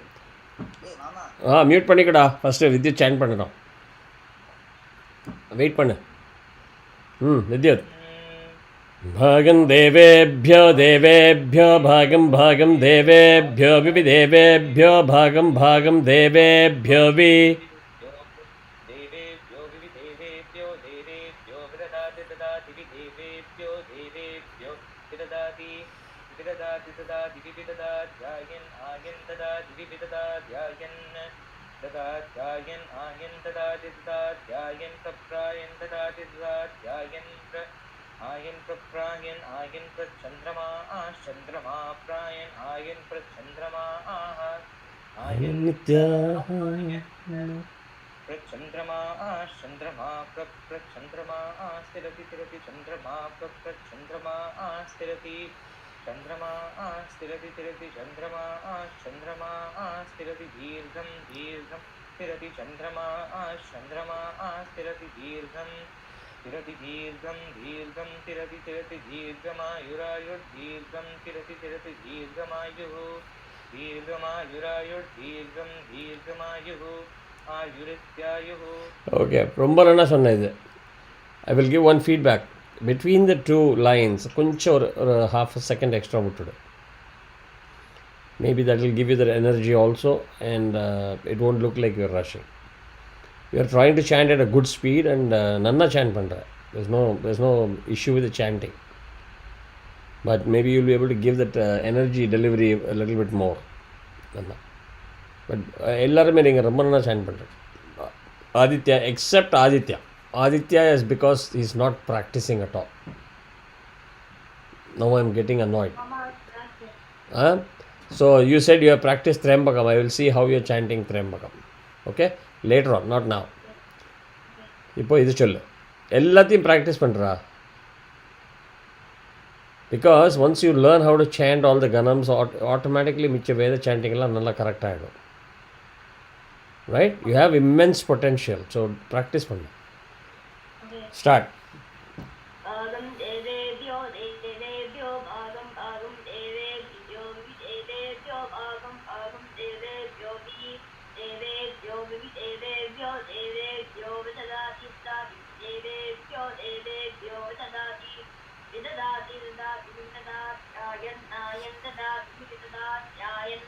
Hey, Mama. Mute பண்ணிக்கடா first Vidyut சேன் பண்ணணும். Wait பண்ணு. வித்யுத். भागं देवेभ्यो देवेभ्यो भागं देवेभ्यो विविदेवेभ्यो भागं देवेभ्यो वि देवेभ्यो विविदेवेभ्यो देवेभ्यो विददाति ददाति विदेवेभ्यो देवेभ्यो विददाति विददाति ददाति विविददात्यायन् ion ददाति विविददात्यायन् ददात्यायन् आयन् ददाति ददात्यायन् प्रप्रायन् ददाति ददात्यायन् आयन् प्रप्रायन् आयन् प्रचन्द्रमा चन्द्रमा प्रायन् आयन् प्रचन्द्रमा Ayan nitya. प्रचंद्रमा चंद्रमा प्रचंद्रमा स्थिरति स्थिरति चंद्रमा प्रचंद्रमा स्थिरति चंद्रमा स्थिरति स्थिरति चंद्रमा चंद्रमा स्थिरति दीर्घं दीर्घं स्थिरति चंद्रमा चंद्रमा स्थिरति दीर्घं स्थिरति दीर्घं दीर्घं स्थिरति स्थिरति दीर्घमायुरायुर्दीर्घं स्थिरति स्थिरति दीर्घमायुः दीर्घमायुरायुर्दीर्घं दीर्घमायुः Okay, ரொம்ப நல்லா சொன்ன இது. I will give one feedback. Between the two lines, கொஞ்சம் ஒரு half a second extra விட்டுடு. Maybe that will give you the energy also, and it won't look like you're rushing. You're trying to chant at a good speed, and nanna chant பண்ற. There's no issue with the chanting. But maybe you'll be able to give that energy delivery a little bit more. Nanna. But எல்லாருமே நீங்கள் ரொம்ப நல்லா chant பண்ணுறது. Aditya, except Aditya. Aditya is because he's not practicing at all. Now I'm getting annoyed. Mama, practice. So you said you have practiced Trembakam. I will see how you're chanting Trembakam. Okay? Later on, not now. இப்போ இது சொல்லு. எல்லாத்தையும் practice பண்ணுறா. Because once you learn how to chant all the Ghanams, automatically மிச்ச வேத chanting எல்லாம் நல்லா கரெக்டாக ஆகிடும். Right? You have immense potential. So practice பண்ணு. Okay. Start. Agam devebhyo devebhyo agam agam devebhyo devebhyo agam agam devebhyo devebhyo devebhyo devebhyo vidadati devebhyo devebhyo vidadati vidadati vidadati vidadati ayan ayan vidadati vidadati ayan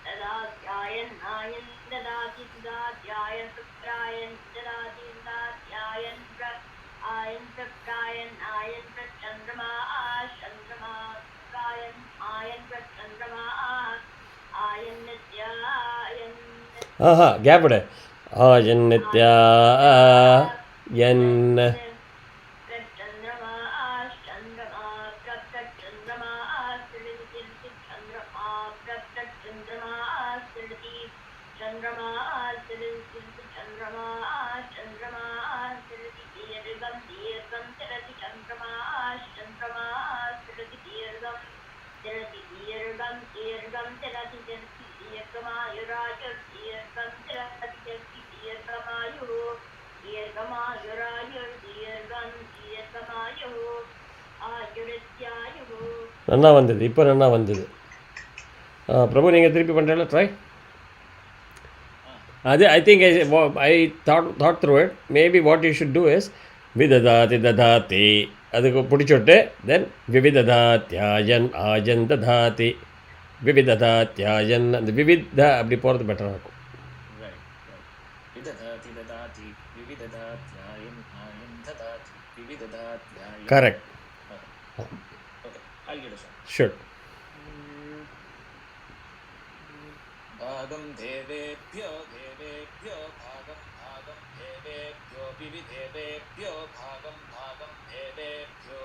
vidadati ayan ayan vidadati vidadati ayan prayan vidadati vidadati ayan ayan prayan ayan chandrama chandrama prayan ayan chandrama ayan nitya ayan Gap விடு. Ayan nitya yan. chandrama chandrama chandrama sthiriti chandrama chandrama sthiriti chandrama sthiriti chandrama chandrama sthiriti dirgham dirgham sthiriti chandrama chandrama sthiriti dirgham sthiriti dirgham dirgham sthiriti dirghamayurajur dirgham sthiriti dirghamayu dirghamayurajur dirgham dirghamayu ayurityayu. நல்லா வந்தது. இப்போ நல்லா வந்தது. பிரபு நீங்கள் திருப்பி பண்ணுறல try. அது I think I thought through it. Maybe what you should do is vidadati dadati. அதுக்கு பிடிச்சோட்டு then vividadatyāyan Ayan ததாதி vividadatyāyan அந்த விவித அப்படி போகிறது பெட்டராக இருக்கும். Right. Vidadati dadati vividadatyāyan āyan dadati vividadatyāyan. Correct. Okay, I'll get a shot. Sure. भागं देवेभ्यो देवेभ्यो भागं भागं देवेभ्यो विविधेवेभ्यो भागं भागं देवेभ्यो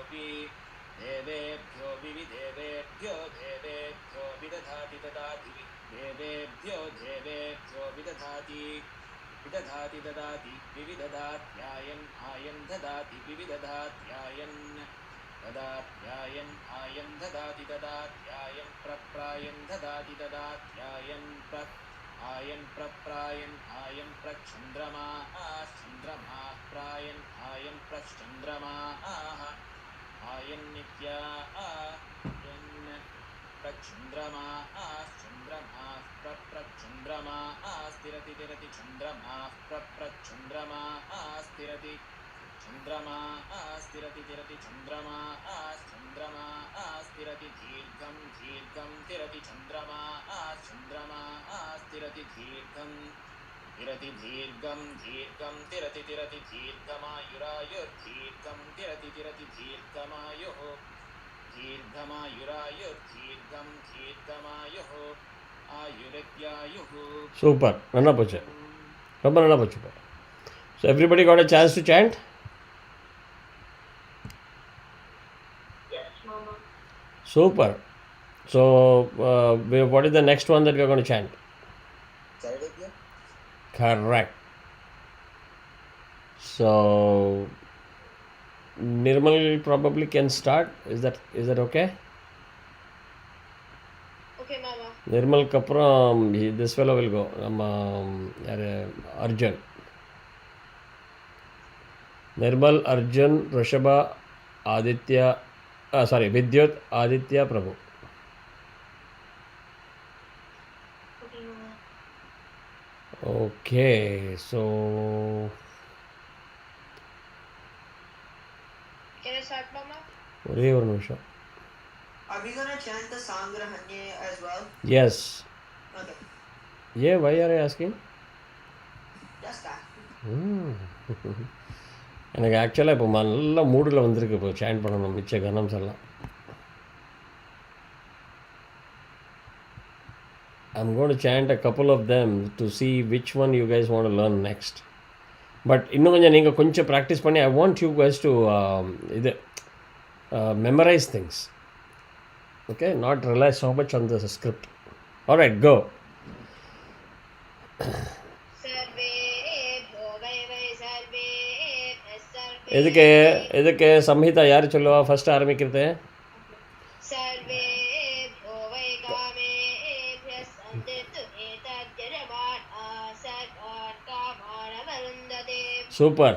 देवेभ्यो विविधेवेभ्यो देवेभ्यो विदधाति ददाति देवेभ्यो देवेभ्यो विदधाति विदधाति ददाति विविदधात्यायन् आयन् ददाति विविदधात्यायन् ददात्यायन् आयन् ददाति ददात्यायन् प्रप्रायन् ददाति ददात्यायन् आयन् प्रप्रायन् आयन् प्रचन्द्रमा चन्द्रमा प्रायन् आयन् प्रचन्द्रमा आयन् नित्या आयन् प्रचन्द्रमा चन्द्रमा प्रचन्द्रमा स्थिरति तिरति चन्द्रमा प्रचन्द्रमा स्थिरति चन्द्रमा स्थिरति तिरति चन्द्रमा चन्द्रमा स्थिरति दीर्घं दीर्घं तिरति चन्द्रमा चन्द्रमा स्थिरति दीर्घं तिरति दीर्घं दीर्घं तिरति तिरति दीर्घमायुरायुर्दीर्घं तिरति तिरति दीर्घमायुः दीर्घमायुरायुर्दीर्घं दीर्घमायुः आयुरित्यायुः. Super. நல்லா போச்சு. ரொம்ப நல்லா போச்சு. So everybody got a chance to chant? Yes, Mama. Super. So what is the next one that we are going to chant? Correct. So Nirmal probably can start. Is that okay? Okay, Mama. Nirmal Kapram, this fellow will go. Arjun. Nirmal, Arjun, Rishabha, Aditya, Vidyut, Aditya, Prabhu. Okay, Mama. Okay, so Can I start, Mama? ஒரே ஒரு நிமிஷம். Are we gonna chant the Sangrahanye as well? Yes. Okay. Yeah, why are you asking? Just that. எனக்கு ஆக்சுவலாக இப்போ நல்ல மூடில் வந்திருக்கு இப்போ சேண்ட் பண்ணணும் மிச்ச கனம்ஸ் எல்லாம். I'm going to chant a couple of them to see which one you guys want to learn next. But இன்னும் கொஞ்சம் நீங்கள் கொஞ்சம் ப்ராக்டிஸ் பண்ணி I want you guys to memorize things. Okay, not rely so much on the script. All right, go. எதுக்கு சம்ஹிதா யார் சொல்லுவா first ஆரம்பிக்கிறது? Super.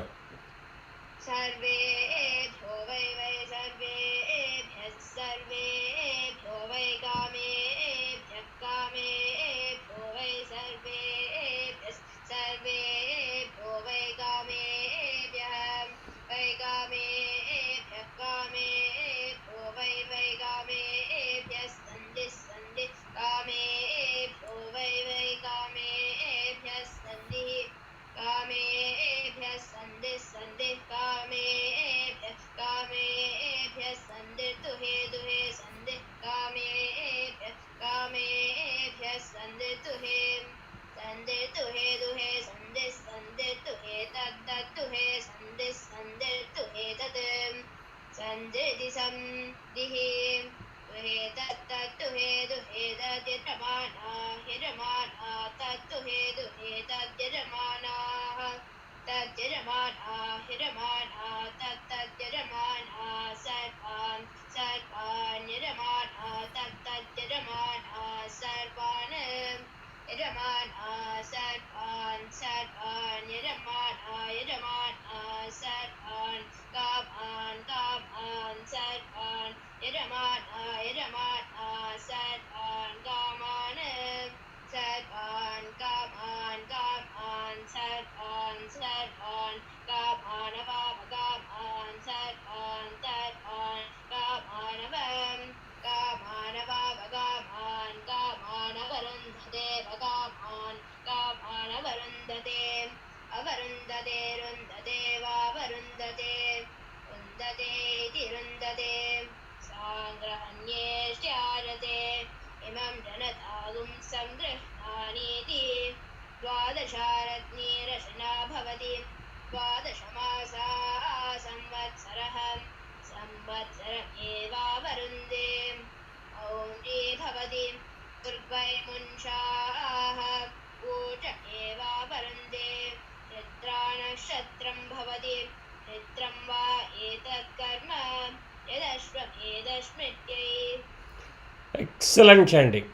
Excellent chanting.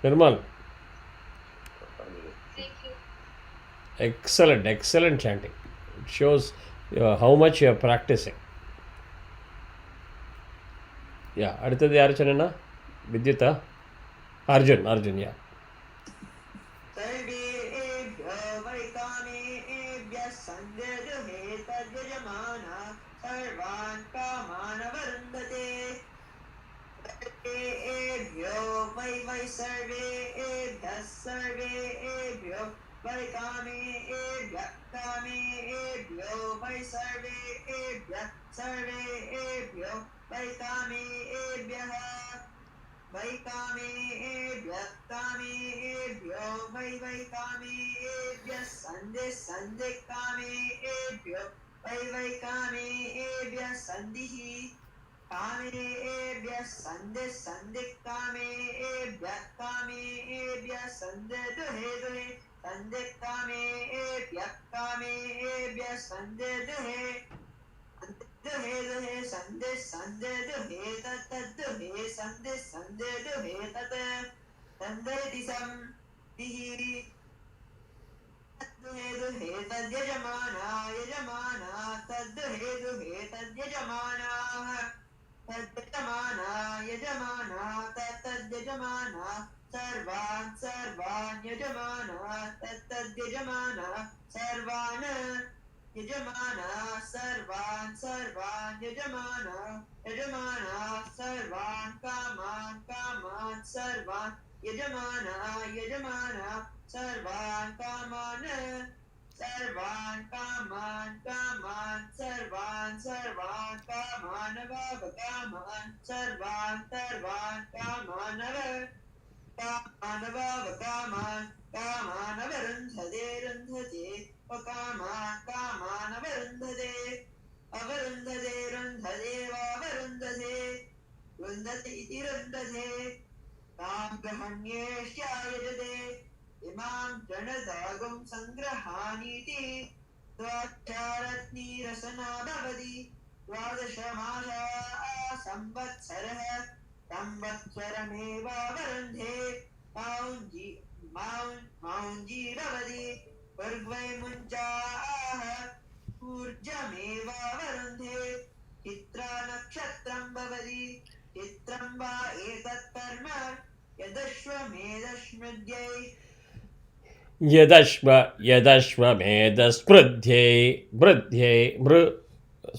Nirmal. Thank you. Excellent chanting. It shows how much you are practicing. Yeah, அடுத்தது யார் சொன்னா? வித்யுதா? Arjun, yeah. कामेभ्यः सन्धिः सन्धिः कामेभ्यः कामेभ्यः सन्धिः दुहे दुहे सन्धिः कामेभ्यः सन्धिः दुहे दुहे दुहे सन्धिः सन्धिः दुहे तद्दुहे सन्धिः सन्धिः दुहे तत् सन्धिरिति संधिः तद्दुहे दुहे तद्यजमाना यजमाना तद्दुहे दुहे तद्यजमानाः तद्यजमाना यजमाना तद्यजमाना सर्वान् सर्वान् यजमाना तद्यजमाना सर्वान् यजमाना सर्वान् सर्वान् यजमाना यजमाना सर्वान् कामान् कामान् सर्वान् यजमाना यजमाना सर्वान् कामान् सर्वान् कामान् कामान् सर्वान् सर्वान् कामान् कामान् सर्वान् सर्वान् कामान् कामान् कामानवरुन्धते रुन्धते कामान् कामानवरुन्धते अवरुन्धते रुन्धते वावरुन्धते रुन्धते इति रुन्धते तां ग्रहण्येष्यायजते इमां जनसागं सङ्ग्रहानीति द्वादशारत्नीरसना भवति द्वादशमासाः संवत्सरः संवत्सरमेवावरुन्धे मौञ्जी भवति वर्ग्वै मुञ्चाः ऊर्जमेवावरुन्धे चित्रा नक्षत्रं भवति चित्रं वा एतत् कर्म यदश्वमेधस्मृत्यै यदश्वमेधस्मृत्यै मृत्यै मृ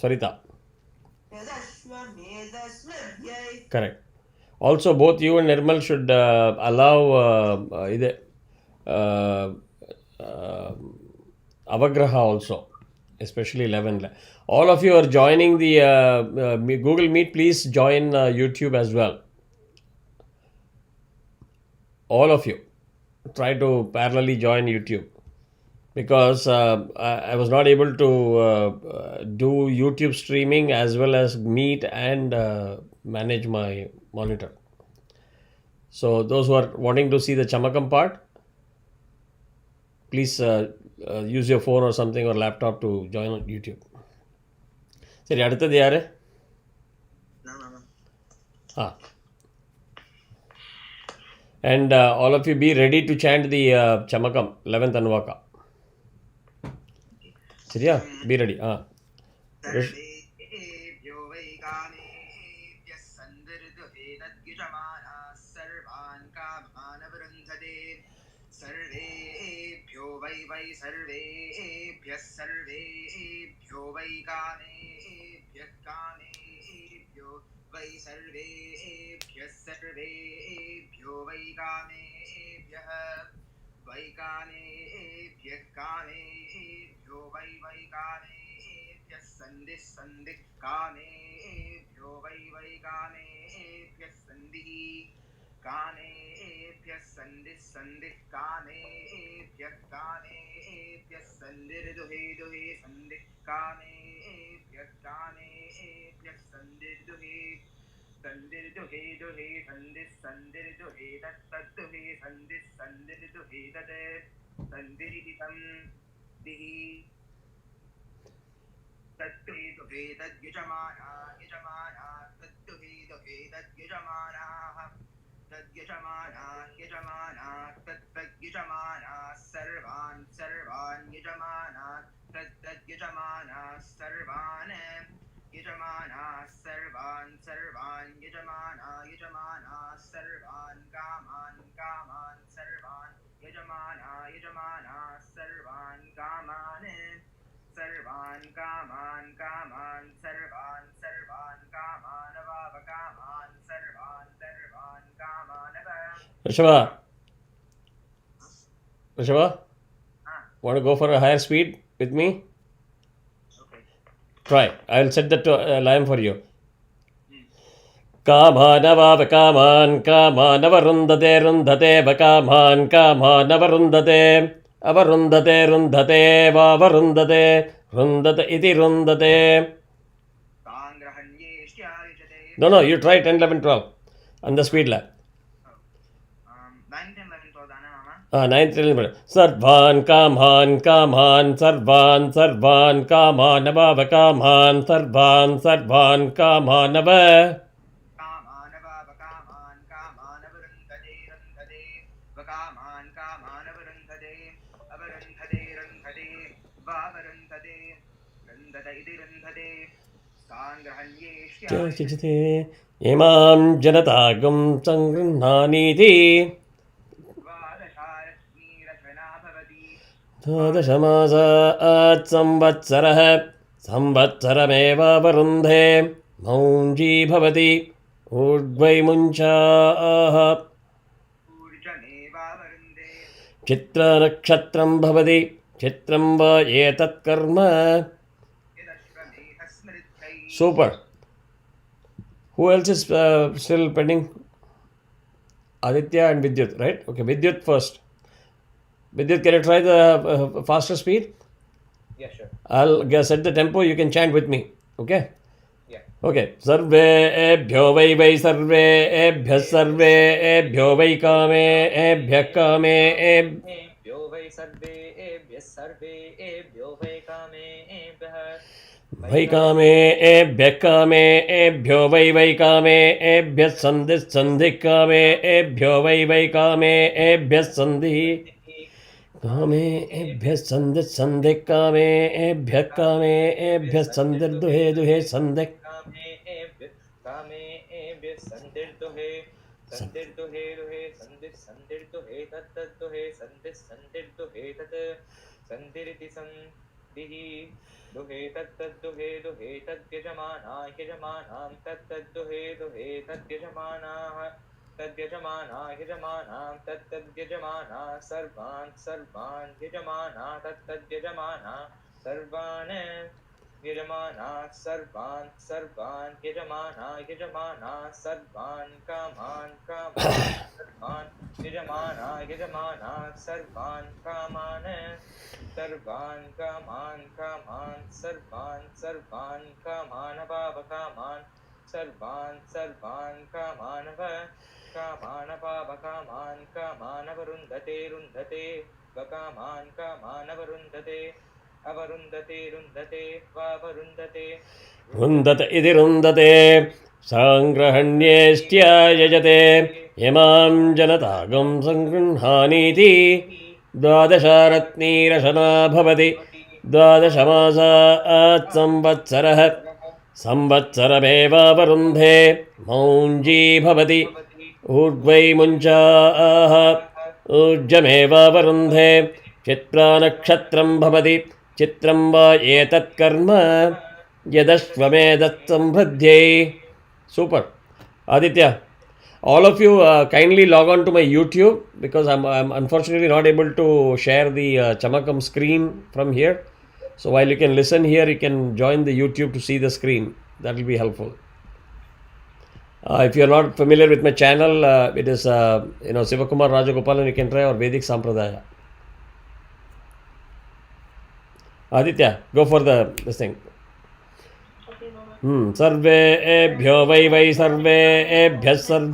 Sarita. यदश्वमेधस्मृत्यै Correct. Also, both you and Nirmal should allow Avagraha also, especially 11. All of you are joining the Google Meet. Please join YouTube as well. All of you. Try to parallelly join YouTube. Because I was not able to do YouTube streaming as well as Meet and manage my monitor. So those who are wanting to see the Camakam part, please use your phone or something or laptop to join on YouTube. சரி அடுத்தது யாரு? And all of you be ready to chant the Camakam, 11th Anuvaka. சரியா? Be ready. सर्वेभ्यो वै कामेभ्यः सन्धिर्दुहेतद्युजमानः सर्वान् कामानवरुन्धते सर्वेभ्यो वै सर्वेभ्यो वै कामेभ्यः वै सर्वेभ्यो वै कामेभ्यः वै कामेभ्यो वै कामेभ्यः सन्धिः कामेभ्यो वै कामेभ्यः सन्धिः कामेभ्यः सन्धिः कामेभ्यः सन्धिर्दुहे सन्धिः कामेभ्यः सन्धिर्दुहे सन्धिर्दुहे तत्तद्दुहे सन्धिर्दुहे तत् सन्धिरिति संधिः तद्दुहे तद्यजमानाः तद्दुहे तद्यजमानाः तत्तद्यजमानाः सर्वान् यजमानाः तत्तद्यजमानाः सर्वान् यजमानाः सर्वान् यजमानाः सर्वान् कामान् सर्वान् यजमानाः सर्वान् कामान् सर्वान् कामान् सर्वान् कामानवावकामान् सर्वान् कामानव. Rishava, want to go for a higher speed with me? Okay. Try. I will set the line for you. कामानवावकामान् कामानवरुन्धते रुन्धते वकामान् कामानवरुन्धते अवरुन्धते रुन्धते वावरुन्धते रुन्धत इति रुन्धते No, you try 10, 11, 12 on the speed lab. 9, 10, 11, 12 தானே மாமா? 9th 11. Sarvan kaman kamanava kaman sarvan kamanava. Imam janatagam sangruhnaniti. Dvadashamasa samvatsarah samvatsarameva varundhe maunji bhavati urdvai munchaah chitra nakshatram bhavati chitram va etat karma. Super. Who else is still pending? Aditya and Vidyut, right? Okay, Vidyut first. Vidyut, can you try the faster speed? Yeah, sure. I'll set the tempo. You can chant with me. Okay? Yeah. Okay. Sarvebhyo vai sarvebhyo vai kame Bhyo vai sarvebhyo vai kame वैकामेभ्यो वैकामेभ्यः सन्धिः वैकामेभ्यः सन्धिः कामेभ्यः सन्धिः कामेभ्यः सन्धिर्दुहे सन्धिः कामेभ्यः सन्धिर्दुहे सन्धिर्दुहे तत्तद्दुहे सन्धिर्दुहे तत् सन्धिरिति सन्धिः दुहे तत्तद्दुहे तद्यजमानाः यजमानां तत्तद्दुहे तद्यजमानाः यजमानां तत्तद्यजमानाः सर्वान् यजमाना तत्तद्यजमाना सर्वान् यजमाना सर्वान् यजमाना सर्वान् कामान् सर्वान् यजमाना सर्वान् कामान् सर्वान् कामान् सर्वान् कामानपावकामान् सर्वान् कामानपावकामान् कामानवरुन्धते वकामान् कामानवरुन्धते अवरुन्धते वावरुन्धते रुन्धत इति रुन्धते साङ्ग्रहण्येष्ट्यायजते यमां जनतागं सङ्गृह्णानीति द्वादशारत्नीरशना भवति द्वादशमासात् संवत्सरः संवत्सरमेवावरुन्धे मौञ्जी भवति ऊर्ध्वै मुञ्चाः ऊर्जमेवावरुन्धे चित्रानक्षत्रं भवति चित्रं वा एतत् कर्म यदश्वमेधत् संवृद्ध्यै. Super. Aditya, all of you kindly log on to my YouTube because I'm unfortunately not able to share the Camakam screen from here. So while you can listen here, you can join the YouTube to see the screen. That will be helpful. If you are not familiar with my channel, it is Sivakumar Rajagopalan. You can try our Vedic Sampradaya. Aditya, go for this thing. Okay, Mama. सर्वेभ्यो वै सर्वेभ्यः सर्व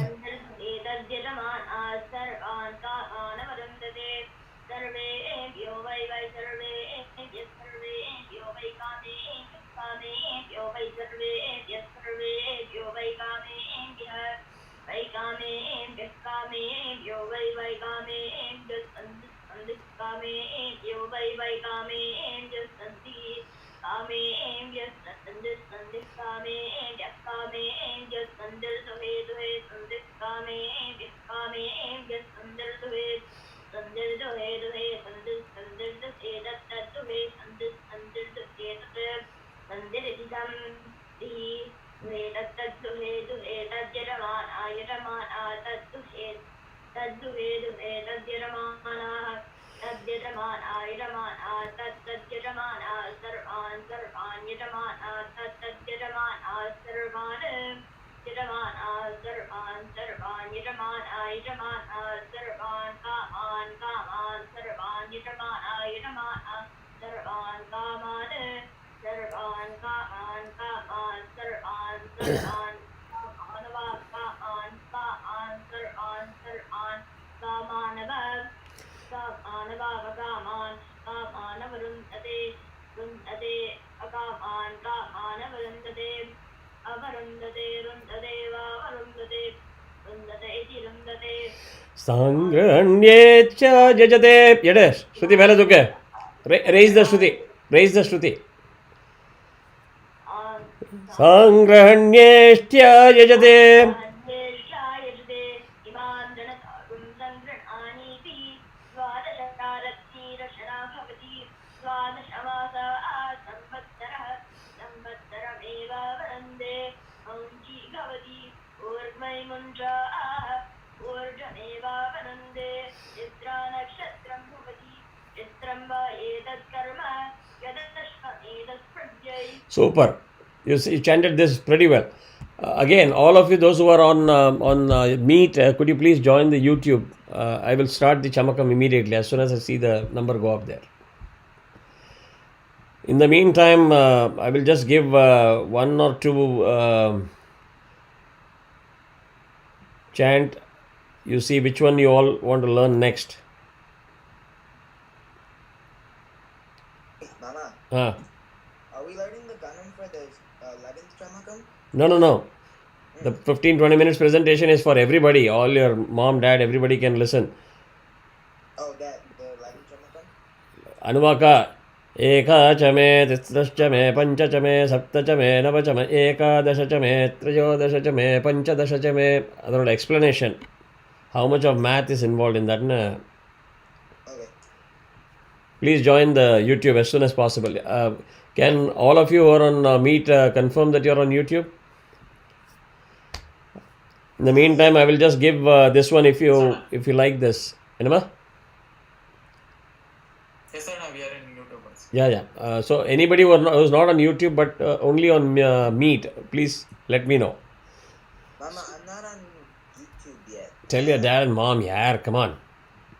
Rundate Rundate Vava Rundate Rundate Iti Rundate Sangranyetcha yajate. Yes, Shruti, well is okay. Raise the Shruti. Raise the Shruti. Sangranyetcha yajate. Yajate Iman Janatarum Sangran Aniti Swadasharatni Rashana Bhavati Swadashamasa Samvattara Samvattaram Eva Varande Aunji Bhavati Urmai Munja Urjaneva Varande Chitra Nakshatram Bhavati Chitramba Edat Karma Yadashma Edat Pradyai. Super. You chanted this pretty well. Again, all of you, those who are on Meet, could you please join the YouTube? I will start the Camakam immediately as soon as I see the number go up there. In the meantime, I will just give one or two chant. You see which one you all want to learn next. Mama, Ah. are we learning the Ghanam for the 11th Camakam? No. The 15-20 minutes presentation is for everybody. All your mom, dad, everybody can listen. Oh, the 11th Camakam? Anuvaka. Eka chame, tistrashchame, panchachame, saptachame, navachame, ekadashachame, trayodashachame, panchadashachame. I don't know, explanation. How much of math is involved in that? Na? Okay. Please join the YouTube as soon as possible. Can all of you who are on Meet confirm that you're on YouTube? In the meantime, I will just give this one if you like this. Anima? Yes, sir. We are in YouTube also. Yeah. So anybody who's not on YouTube but only on Meet, please let me know. Mama, I'm not on YouTube yet. Tell your dad and mom, yeah, come on.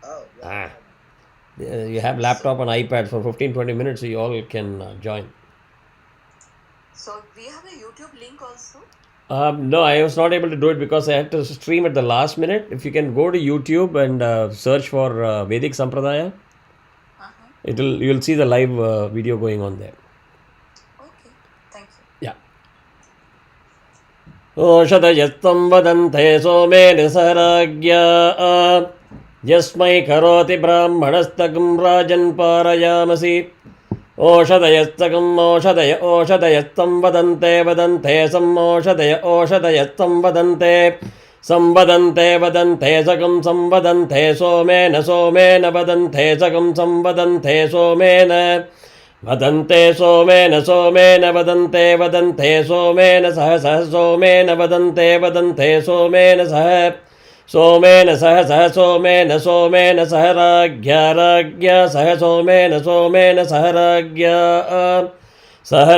Oh, yeah. You have laptop and iPad for 15-20 minutes, so you all can join. So we have a YouTube link also? No, I was not able to do it because I had to stream at the last minute. If you can go to YouTube and search for Vedic Sampradaya, you'll see the live video going on there. Okay, thank you. Yeah. Oshadayattam vadante some nisaragya yasmai karoti brahmanastagam rajan parayamasi. Oshadayattam vadante samvadante vadante sakam samvadante somena vadante sakam samvadante somena vadante somena vadante somena sah somena vadante somena sah somena sah ragya sah somena sah ragya sah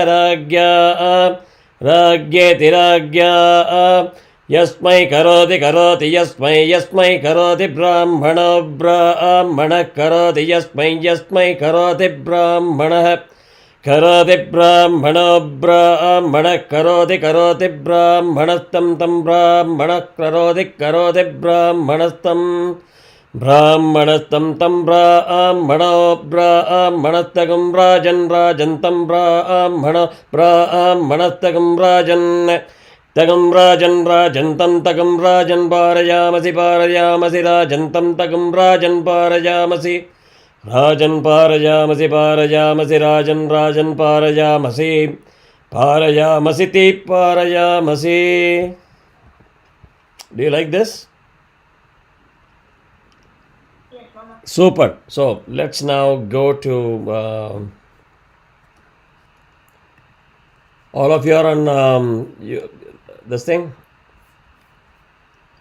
ragya Ragyeti ragya yasmai karoti yasmai karoti brahmana karoti yasmai karoti brahmana karoti brahmanastam tam brahmana karoti brahmanastam Brahmanastam tam brahmanastagam rajan tam brahmanastagam rajan tam tagam rajan parayamasi rajan tam tagam rajan parayamasi rajan parayamasi. Do you like this? Super. So let's now go to all of you are on this thing,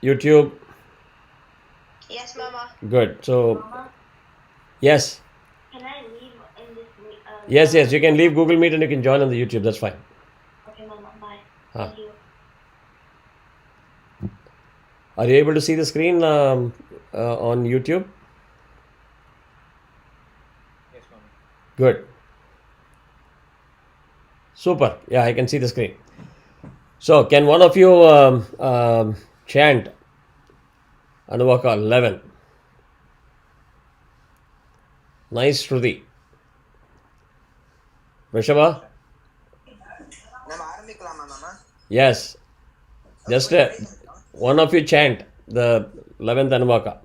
YouTube. Yes, Mama. Good. So Mama, yes, can I leave in this meet? yes. You can leave Google Meet and you can join on the YouTube. That's fine. Okay, Mama. Bye. Ah. Thank you. Are you able to see the screen on YouTube? Yes, Mama. Good. Super. Yeah, I can see the screen. So, can one of you chant Anuvaka 11? Nice Shruti. Rishabha? Yes. Just one of you chant the 11th Anuvaka.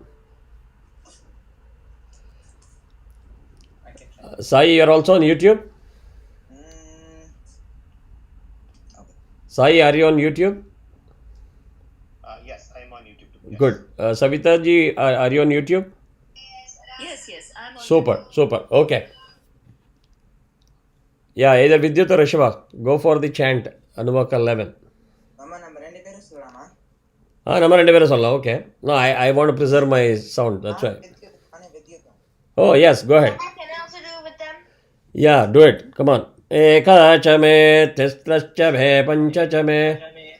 I can try. Sai, you're also on YouTube? Okay. Sai, are you on YouTube? Yes, I am on YouTube too. Yes. Good. Savita ji, are you on YouTube? Yes, I'm on Super. Okay. Yeah, either Vidyut or Rishabha. Go for the chant. Anuvaka 11. Mama, நம்ம ரெண்டு பேரும் சொல்லலாமா? நம்ம ரெண்டு பேரும் சொல்லலாம். Okay. No, I want to preserve my sound. That's why. வித்யுதம். Oh, yes. Go ahead. Can I also do it with them? Yeah, do it. Come on. Eka cha me, tistra me, pancha cha me,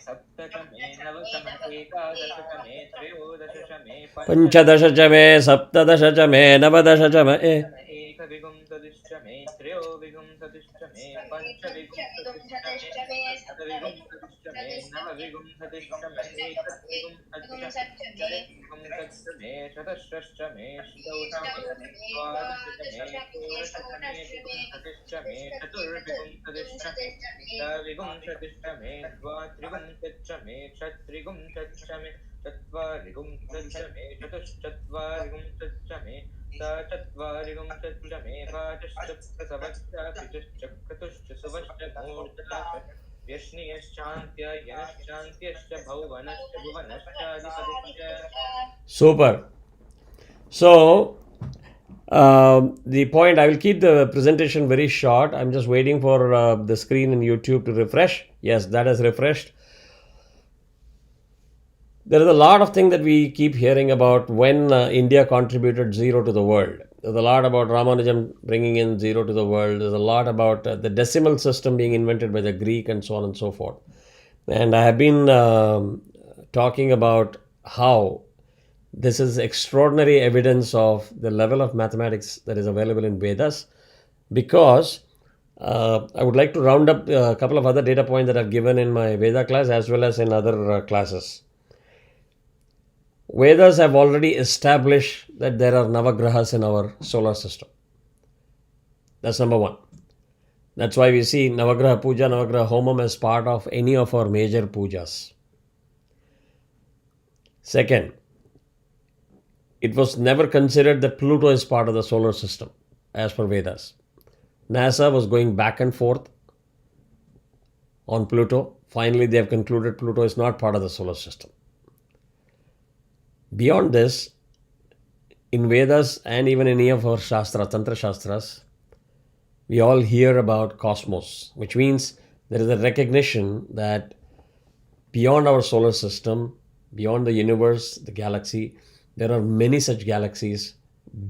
सप्तचमे नवचमे एकादशचमे त्रयोदशचमे panchadasha cha me, saptadasha cha me, navadasha cha me. एकविगुंसतिश्चमे त्रयोविगुंसतिश्चमे पञ्चविगुंसतिश्चमे शतविगुंसतिश्चमे नवविगुंसतिश्चमे एकत्रिगुंसतिश्चमे शतश्चमे शतौषमे द्वादशचमे षोडशचमे विगुंसतिश्चमे चतुर्विगुंसतिश्चमे विगुंसतिश्चमे द्वात्रिगुंसतिश्चमे षट्त्रिगुंसतिश्चमे चत्वारिगुंसतिश्चमे चतुश्चत्वारिगुंसतिश्चमे चत्वारिगुंसतिश्चमे पाचश्चप्रसवश्चापिचश्चक्रतुश्च सुवश्च व्यश्नियश्चान्त्य यनश्चान्त्यश्च भौवनश्च भुवनश्चादिपतिश्च. Super. So, the point, I will keep the presentation very short. I'm just waiting for the screen in YouTube to refresh. Yes, that has refreshed. There is a lot of things that we keep hearing about when India contributed zero to the world. There's a lot about Ramanujan bringing in zero to the world. There's a lot about the decimal system being invented by the Greek and so on and so forth. And I have been talking about how this is extraordinary evidence of the level of mathematics that is available in Vedas, because I would like to round up a couple of other data points that I've given in my Veda class as well as in other classes. Vedas have already established that there are Navagrahas in our solar system. That's number one. That's why we see Navagraha Puja, Navagraha Homam as part of any of our major pujas. Second, it was never considered that Pluto is part of the solar system as per Vedas. NASA was going back and forth on Pluto. Finally, they have concluded Pluto is not part of the solar system. Beyond this, in Vedas and even in any of our Shastras, Tantra Shastras, we all hear about cosmos, which means there is a recognition that beyond our solar system, beyond the universe, the galaxy, there are many such galaxies,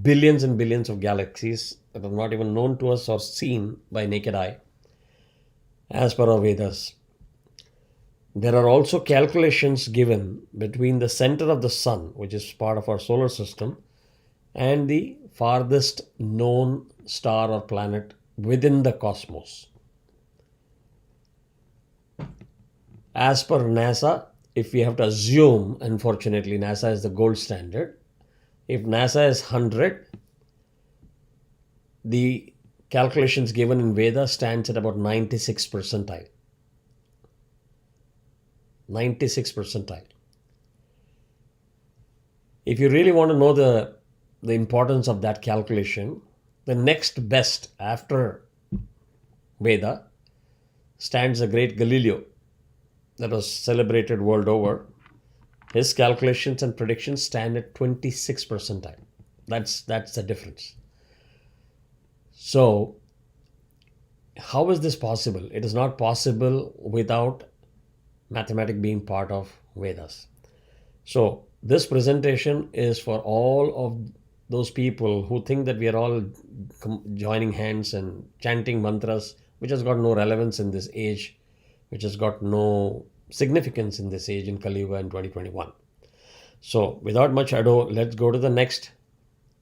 billions and billions of galaxies that are not even known to us or seen by naked eye, as per our Vedas. There are also calculations given between the center of the sun, which is part of our solar system, and the farthest known star or planet within the cosmos. As per NASA, if we have to assume, unfortunately, NASA is the gold standard. If NASA is 100, the calculations given in Veda stands at about 96 percentile. 96 percentile. If you really want to know the importance of that calculation, the next best after Veda stands the great Galileo that was celebrated world over. His calculations and predictions stand at 26 percentile. That's the difference. So, how is this possible? It is not possible without mathematics being part of Vedas. So, this presentation is for all of those people who think that we are all joining hands and chanting mantras, which has got no relevance in this age, which has got no significance in this age in Kali Yuga in 2021. So, without much ado, let's go to the next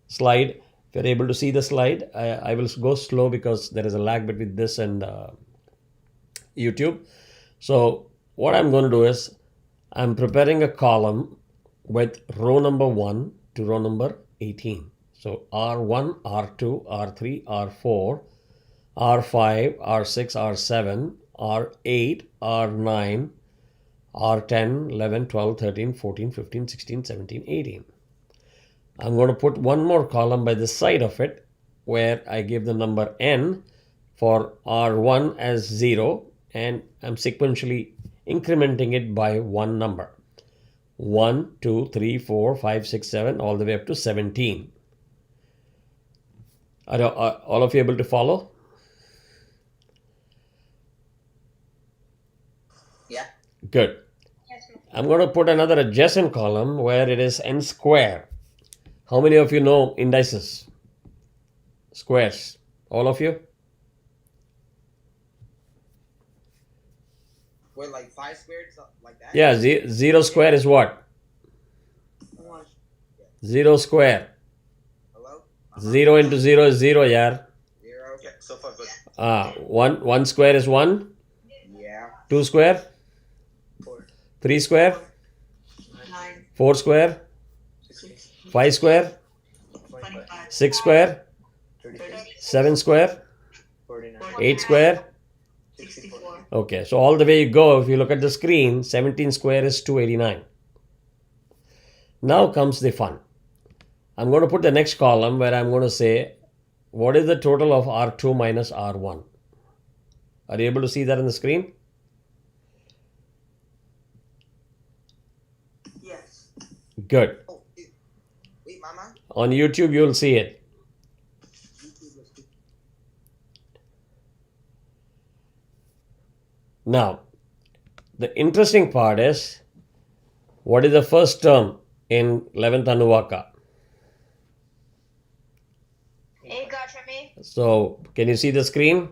slide. If you're able to see the slide, I will go slow because there is a lag between this and YouTube. So, what I'm going to do is I'm preparing a column with row number 1 to row number 18. So R1, R2, R3, R4, R5, R6, R7, R8, R9, are 10, 11, 12, 13, 14, 15, 16, 17, 18. I'm going to put one more column by the side of it where I give the number n for R1 as 0 and I'm sequentially incrementing it by one number. 1, 2, 3, 4, 5, 6, 7, all the way up to 17. Are all of you able to follow? Yeah. Good. Yes, ma'am. I'm going to put another adjacent column where it is n square. How many of you know indices? Squares? All of you? What, like 5 squared, something like that? Yeah, 0 square is what? 1. 0 square. Hello? 0 into 0 is 0, yaar. 0. Yeah, so far good. 1 square is 1. Yeah. 2 square? 4, 3 square? 9, 4 square? 16, 5 square? 25, 6 square? 36, 7 square? 49, 8 square? 64. Okay, so all the way you go, if you look at the screen, 17 square is 289. Now comes the fun. I'm going to put the next column where I'm going to say, what is the total of R2 minus R1? Are you able to see that on the screen? yes. Good. Oh, wait, Mama? On YouTube, you'll see it. Now, the interesting part is, what is the first term in 11th Anuvaka? Ekachame. So, can you see the screen?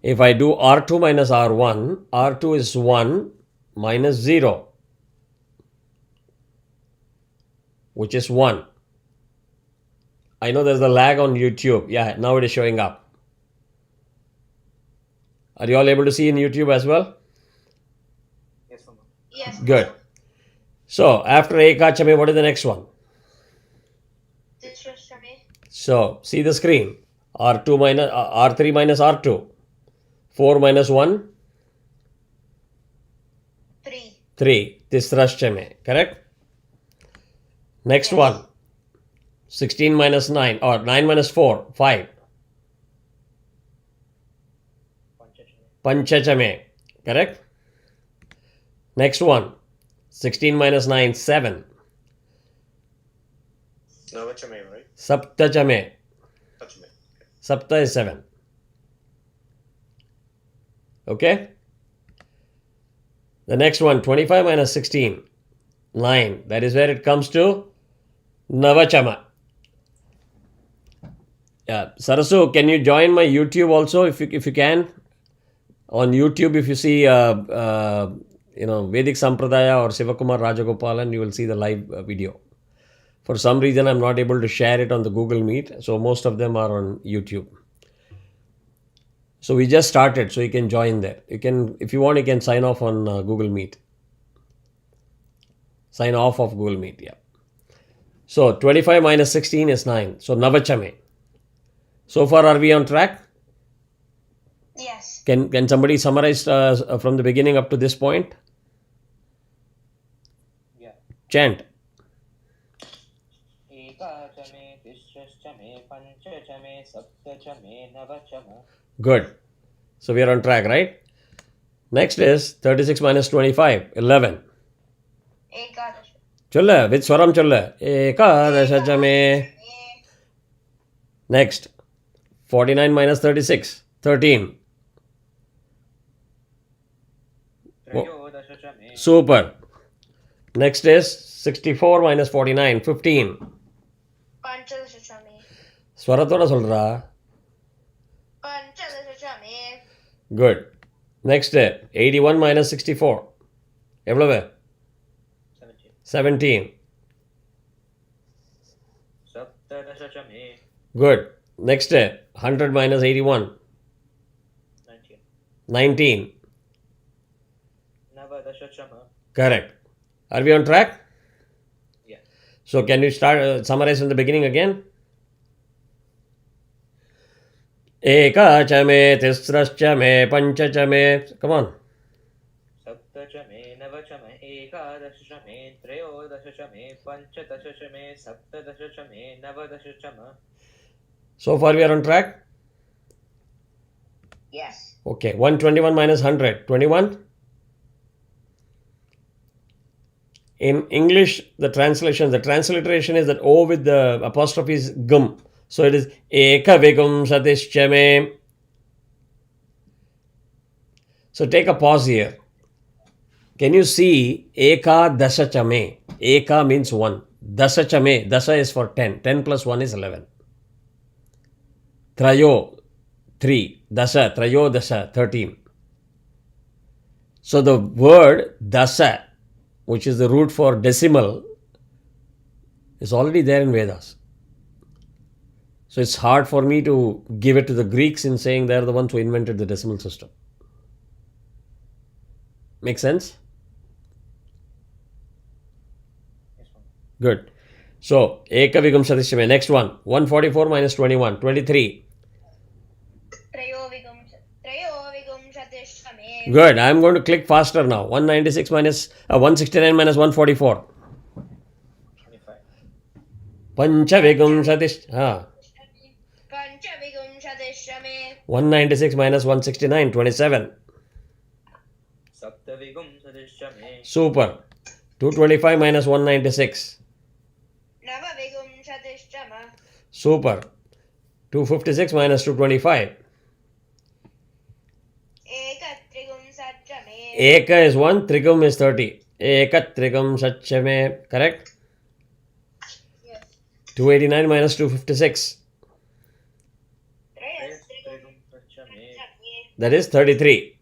If I do R2 minus R1, R2 is 1 minus 0, which is 1. I know there's a lag on YouTube. Yeah, now it is showing up. Are you all able to see in YouTube as well? Yes, Mama. Yes. Good. So, after Ekachame, what is the next one? Tishrashame. So, see the screen. R2 minus R3 minus R2. 4 minus 1, 3. 3. Tisrashchame. Correct? Next Yes. one. 16 minus 9 or 9 minus 4, 5. Panchachame. Correct? Next one. 16 minus 9, 7. Navachame, right? Saptachame. Touchame. Sapta is 7. Okay? The next one, 25 minus 16, 9. That is where it comes to Navachama. Yeah, Sarasu, can you join my YouTube also if you can? On YouTube, if you see Vedic Sampradaya or Sivakumar Rajagopalan, you will see the live video. For some reason, I'm not able to share it on the Google Meet, so most of them are on YouTube. So we just started, so you can join there. You can, if you want, you can sign off on Google Meet. Sign off of Google Meet, yeah. So 25 minus 16 is 9. So Navachame. So far, are we on track? Yes. Can somebody summarize from the beginning up to this point? Yeah. Chant. Ekachame, Tishrashchame, Panchachame, Saptachame, Navachama. Good. So we are on track, right? Next is 36 minus 25, 11. Ekadash. Cholla, with swaram cholla. Ekadashachame. Next, 49 minus 36, 13. Trayodashachame. Super. Next is 64 minus 49, 15. Panchadashachame. Swaratoda solra. Panchadashachame. Good. Next, 81 minus 64. எவ்வளவு? 17. Saptadashachame. Good. Next, 100 minus 81. 19. 19. Navadashachama. Correct. Are we on track? Yeah. So can you start summarize from the beginning again? Ekachame, tisrashchame, panchachame. Come on. सप्त च मे नव च मे एकादश च मे त्रयोदश च मे पञ्चदश च मे सप्तदश च मे नवदश च मे. So far we are on track? Yes. Okay, 121 minus 100. 21? In English, the transliteration is that O with the apostrophe is gum. So it is Eka Vigum Satishchame. So take a pause here. Can you see Eka Dasachame? Eka means 1. Dasachame. Dasa is for 10. 10 plus 1 is 11. Trayo, 3. Dasa, Trayo Dasa, 13. So the word Dasa, which is the root for decimal, is already there in Vedas. So it's hard for me to give it to the Greeks in saying they're the ones who invented the decimal system. Make sense? Good. So, Eka Vigam Satishame. Next one. 144 minus 21. 23. Good. I'm going to click faster now. 196 minus 169 minus 144. 25. Panchavigam Satish. 196 minus 169. 27. सप्तविगुं सदिश्च may. Super. 225 minus 196. Super. 256 minus 225. Eka is 1, Trigum is 30. Eka Trigum Satchame. Correct? Yes. 289 minus 256. That is 33.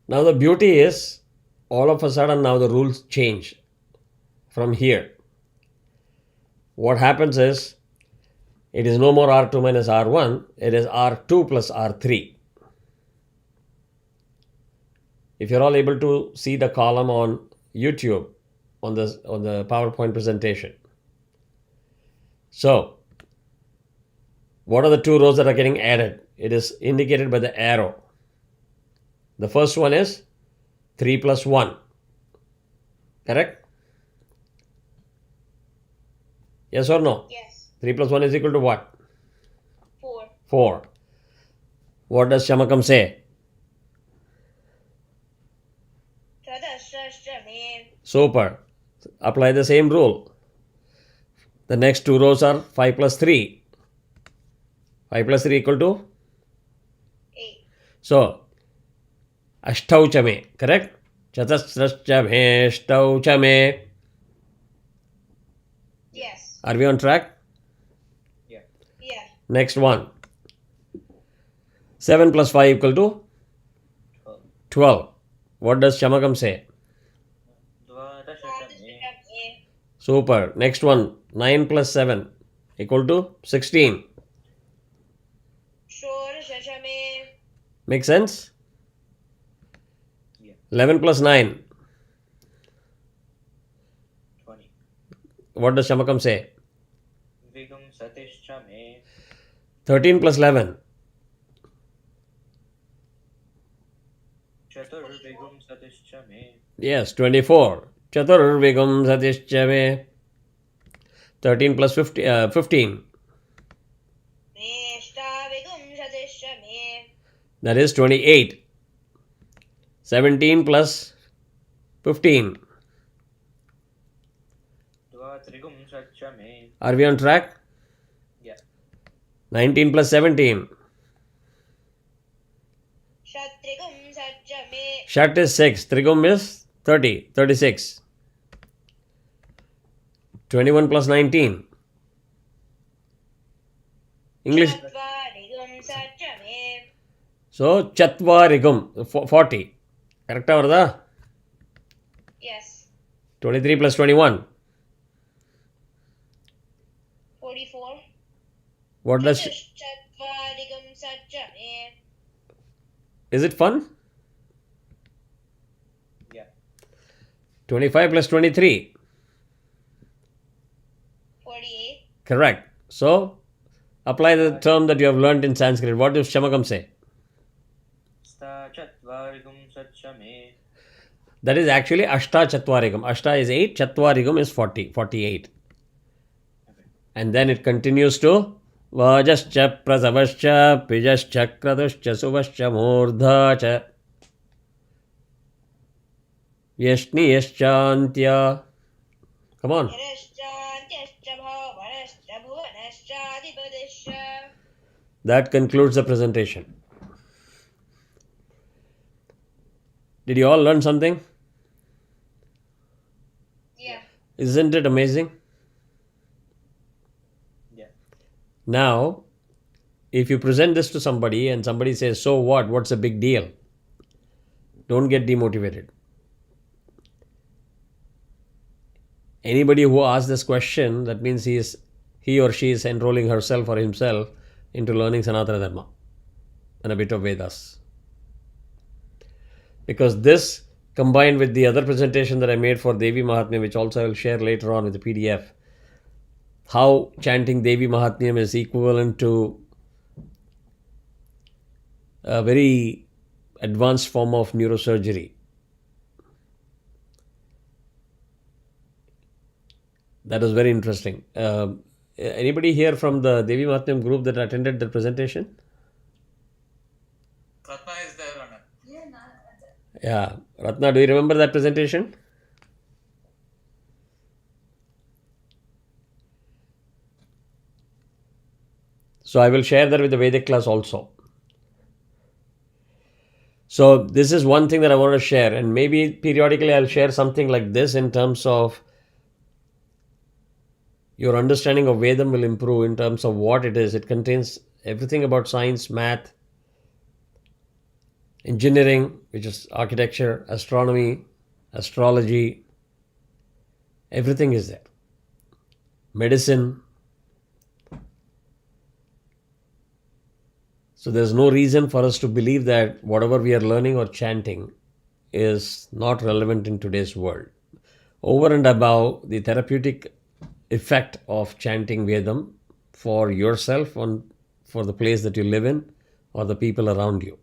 Now the beauty is, all of a sudden now the rules change from here. What happens is, it is no more R2 minus R1, it is R2 plus R3. If you're all able to see the column on YouTube, on the PowerPoint presentation. So, what are the two rows that are getting added? It is indicated by the arrow. The first one is 3 plus 1. Correct? Yes or no? Yes. 3 plus 1 is equal to what? 4. 4. What does Camakam say? Super. Apply the same rule. The next two rows are 5 plus 3. 5 plus 3 equal to? 8. So, Ashtauchame, correct? Chatasrashchame, Ashtauchame. Yes. Are we on track? Yeah. Yeah. Next one. 7 plus 5 equal to? 12. What does Chamakam say? द्वादश च मे. Super. Next one. 9 plus 7 equal to 16. Make sense? Yeah. 11 plus 9. 20. What does Chamakam say? विगुं सतिश्च may. 13 plus 11. चतुर्विगुं सतिश्च may. Yes, 24. Chaturvigam Satishchame. 13 plus 15. That is 28. 17 plus 15. द्वात्रिगुं सच्च मे. Are we on track? Yeah. 19 plus 17. Shat is 6. Trigum is 30. 36. 21 plus 19. English. So, Chatvarigum. 40. Correct or Yes. 23 plus 21. 44. What does... Is it fun? Yeah. 25 plus 23. 48. Correct. So, apply the term that you have learned in Sanskrit. What does Chamakam say? Astachatvarigum Satchame. That is actually Ashta Chatvarigam. Ashta is 8, Chatvarigam is 40, 48. And then it continues to Vajascha Prasavascha Pijascha Kraduscha Suvascha Murdhacha Yashni Yaschantya. Come on. That concludes the presentation. Did you all learn something? Yeah. Isn't it amazing? Yeah. Now, if you present this to somebody and somebody says, so what? What's the big deal? Don't get demotivated. Anybody who asks this question, that means he or she is enrolling herself or himself into learning Sanatana Dharma and a bit of Vedas. Because this, combined with the other presentation that I made for Devi Mahatmya, which also I will share later on with the PDF, how chanting Devi Mahatmyam is equivalent to a very advanced form of neurosurgery. That was very interesting. Anybody here from the Devi Mahatmyam group that attended the presentation? Ratna is there, Anand. Yeah. Ratna, do you remember that presentation? So I will share that with the Vedic class also. So this is one thing that I want to share, and maybe periodically I'll share something like this in terms of your understanding of Vedam will improve in terms of what it is. It contains everything about science, math, engineering, which is architecture, astronomy, astrology, everything is there. Medicine. So there's no reason for us to believe that whatever we are learning or chanting is not relevant in today's world. Over and above the therapeutic effect of chanting Vedam for yourself and for the place that you live in or the people around you.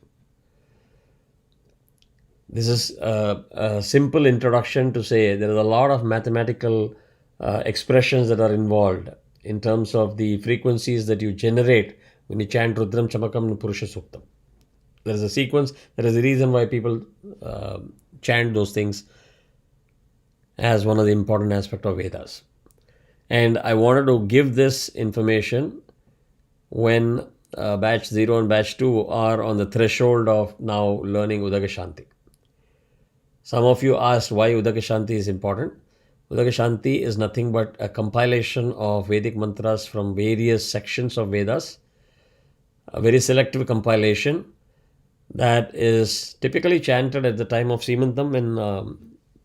This is a simple introduction to say there is a lot of mathematical expressions that are involved in terms of the frequencies that you generate when you chant Rudram Chamakam and Purusha Suktam. There is a sequence, there is a reason why people chant those things as one of the important aspects of Vedas. And I wanted to give this information when batch 0 and batch 2 are on the threshold of now learning Udaka Shanti. Some of you asked why Udaka Shanti is important. Udaka Shanti is nothing but a compilation of Vedic mantras from various sections of Vedas, a very selective compilation that is typically chanted at the time of Simantam when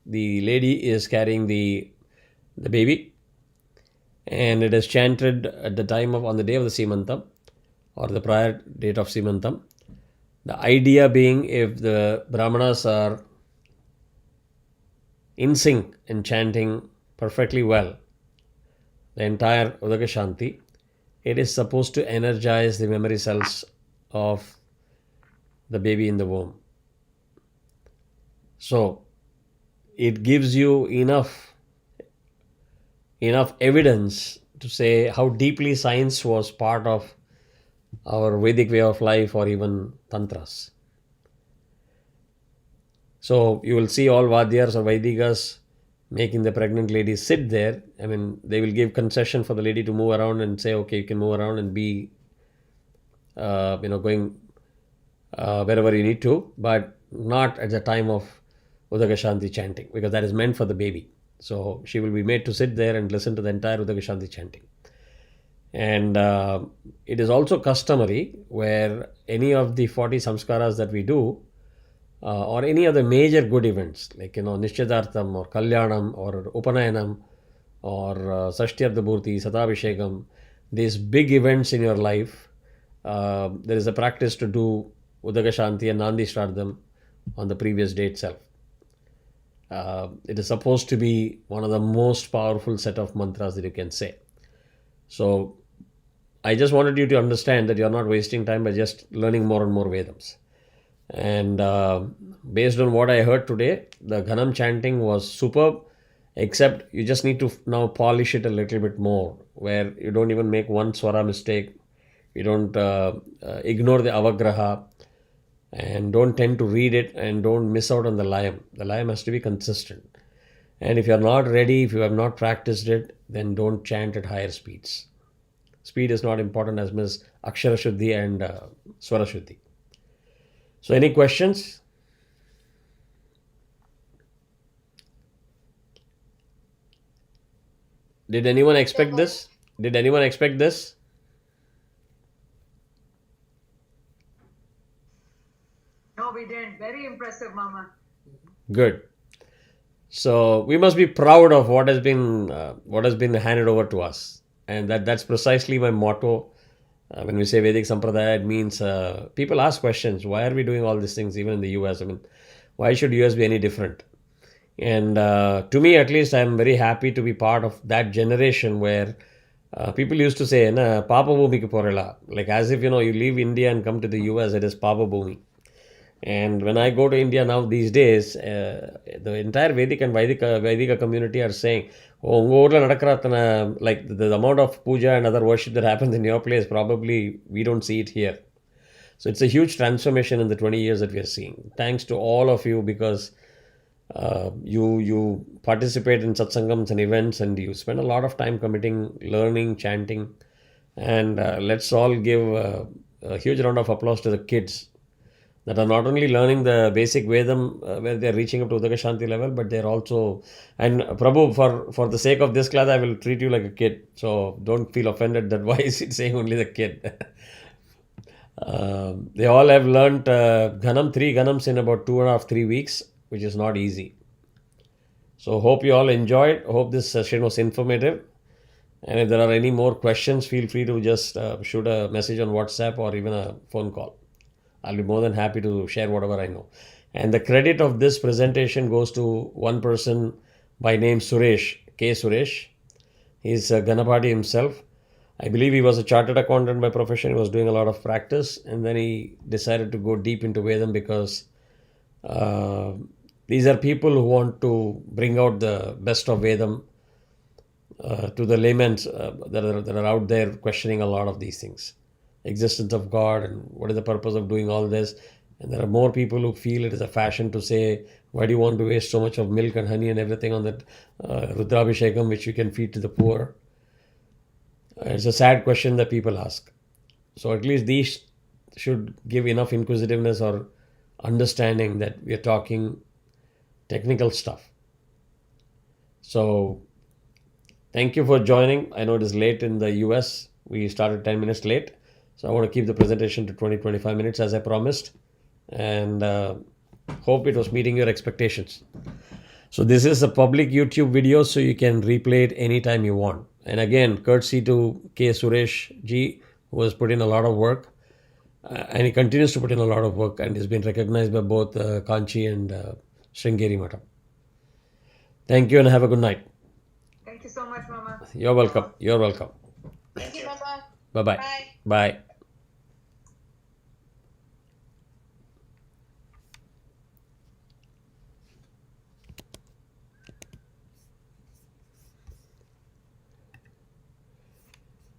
the lady is carrying the baby, and it is chanted at the time of on the day of the Simantam or the prior date of Simantam. The idea being if the Brahmanas are in sync and chanting perfectly well the entire Udaka Shanti, it is supposed to energize the memory cells of the baby in the womb. So it gives you enough evidence to say how deeply science was part of our Vedic way of life or even tantras. So you will see all Vadyas or Vaidikas making the pregnant lady sit there. I mean, they will give concession for the lady to move around and say, okay, you can move around and be, going wherever you need to, but not at the time of Udaka Shanti chanting, because that is meant for the baby. So she will be made to sit there and listen to the entire Udaka Shanti chanting. And it is also customary where any of the 40 samskaras that we do, or any other major good events like Nishchadartham or Kalyanam or Upanayanam or Sashthyabda Bhurti, Satabhishekam, these big events in your life, there is a practice to do Udaka Shanti and Nandi Shraddham on the previous day itself. It is supposed to be one of the most powerful set of mantras that you can say. So I just wanted you to understand that you are not wasting time by just learning more and more Vedams. And based on what I heard today, the Ghanam chanting was superb, except you just need to now polish it a little bit more, where you don't even make one swara mistake, you don't ignore the avagraha, and don't tend to read it, and don't miss out on the layam. The layam has to be consistent. And if you're not ready, if you have not practiced it, then don't chant at higher speeds. Speed is not important as much as Akshara Shuddhi and Swara Shuddhi. So, any questions? Did anyone expect this? Did anyone expect this? No, we didn't. Very impressive, Mama. Good. So we must be proud of what has been handed over to us, and that's precisely my motto. When we say Vedic Sampradaya, it means people ask questions. Why are we doing all these things even in the US? I mean, why should US be any different? And to me, at least, I'm very happy to be part of that generation where people used to say, "Na Papa Bhumi ki porela," like as if you leave India and come to the US, it is Papa Bhumi. And when I go to India now these days, the entire Vedic and Vedika community are saying, oh, like the amount of puja and other worship that happens in your place, probably we don't see it here. So it's a huge transformation in the 20 years that we are seeing. Thanks to all of you, because you participate in satsangams and events, and you spend a lot of time committing, learning, chanting. And let's all give a huge round of applause to the kids that are not only learning the basic Vedam where they are reaching up to Udaka Shanti level, but they're also, and Prabhu, for the sake of this class, I will treat you like a kid. So don't feel offended that why is it saying only the kid. They all have learnt three Ghanams in about 2.5, 3 weeks, which is not easy. So hope you all enjoyed. Hope this session was informative. And if there are any more questions, feel free to just shoot a message on WhatsApp or even a phone call. I'll be more than happy to share whatever I know. And the credit of this presentation goes to one person by name Suresh, K. Suresh. He's a Ganapati himself. I believe he was a chartered accountant by profession. He was doing a lot of practice, and then he decided to go deep into Vedam because these are people who want to bring out the best of Vedam to the laymen that are out there questioning a lot of these things. Existence of God and what is the purpose of doing all this. And there are more people who feel it is a fashion to say, why do you want to waste so much of milk and honey and everything on that Rudrabhishekam which you can feed to the poor? It's a sad question that people ask. So at least these should give enough inquisitiveness or understanding that we are talking technical stuff. So thank you for joining. I know it is late in the US. We started 10 minutes late. So I want to keep the presentation to 20-25 minutes as I promised. And hope it was meeting your expectations. So this is a public YouTube video, so you can replay it anytime you want. And again, courtesy to K. Suresh Ji, who has put in a lot of work. And he continues to put in a lot of work and has been recognized by both Kanchi and Sringeri Mata. Thank you and have a good night. Thank you so much, Mama. You're welcome. You're welcome. Thank you, Mama. Bye-bye. Bye. Bye.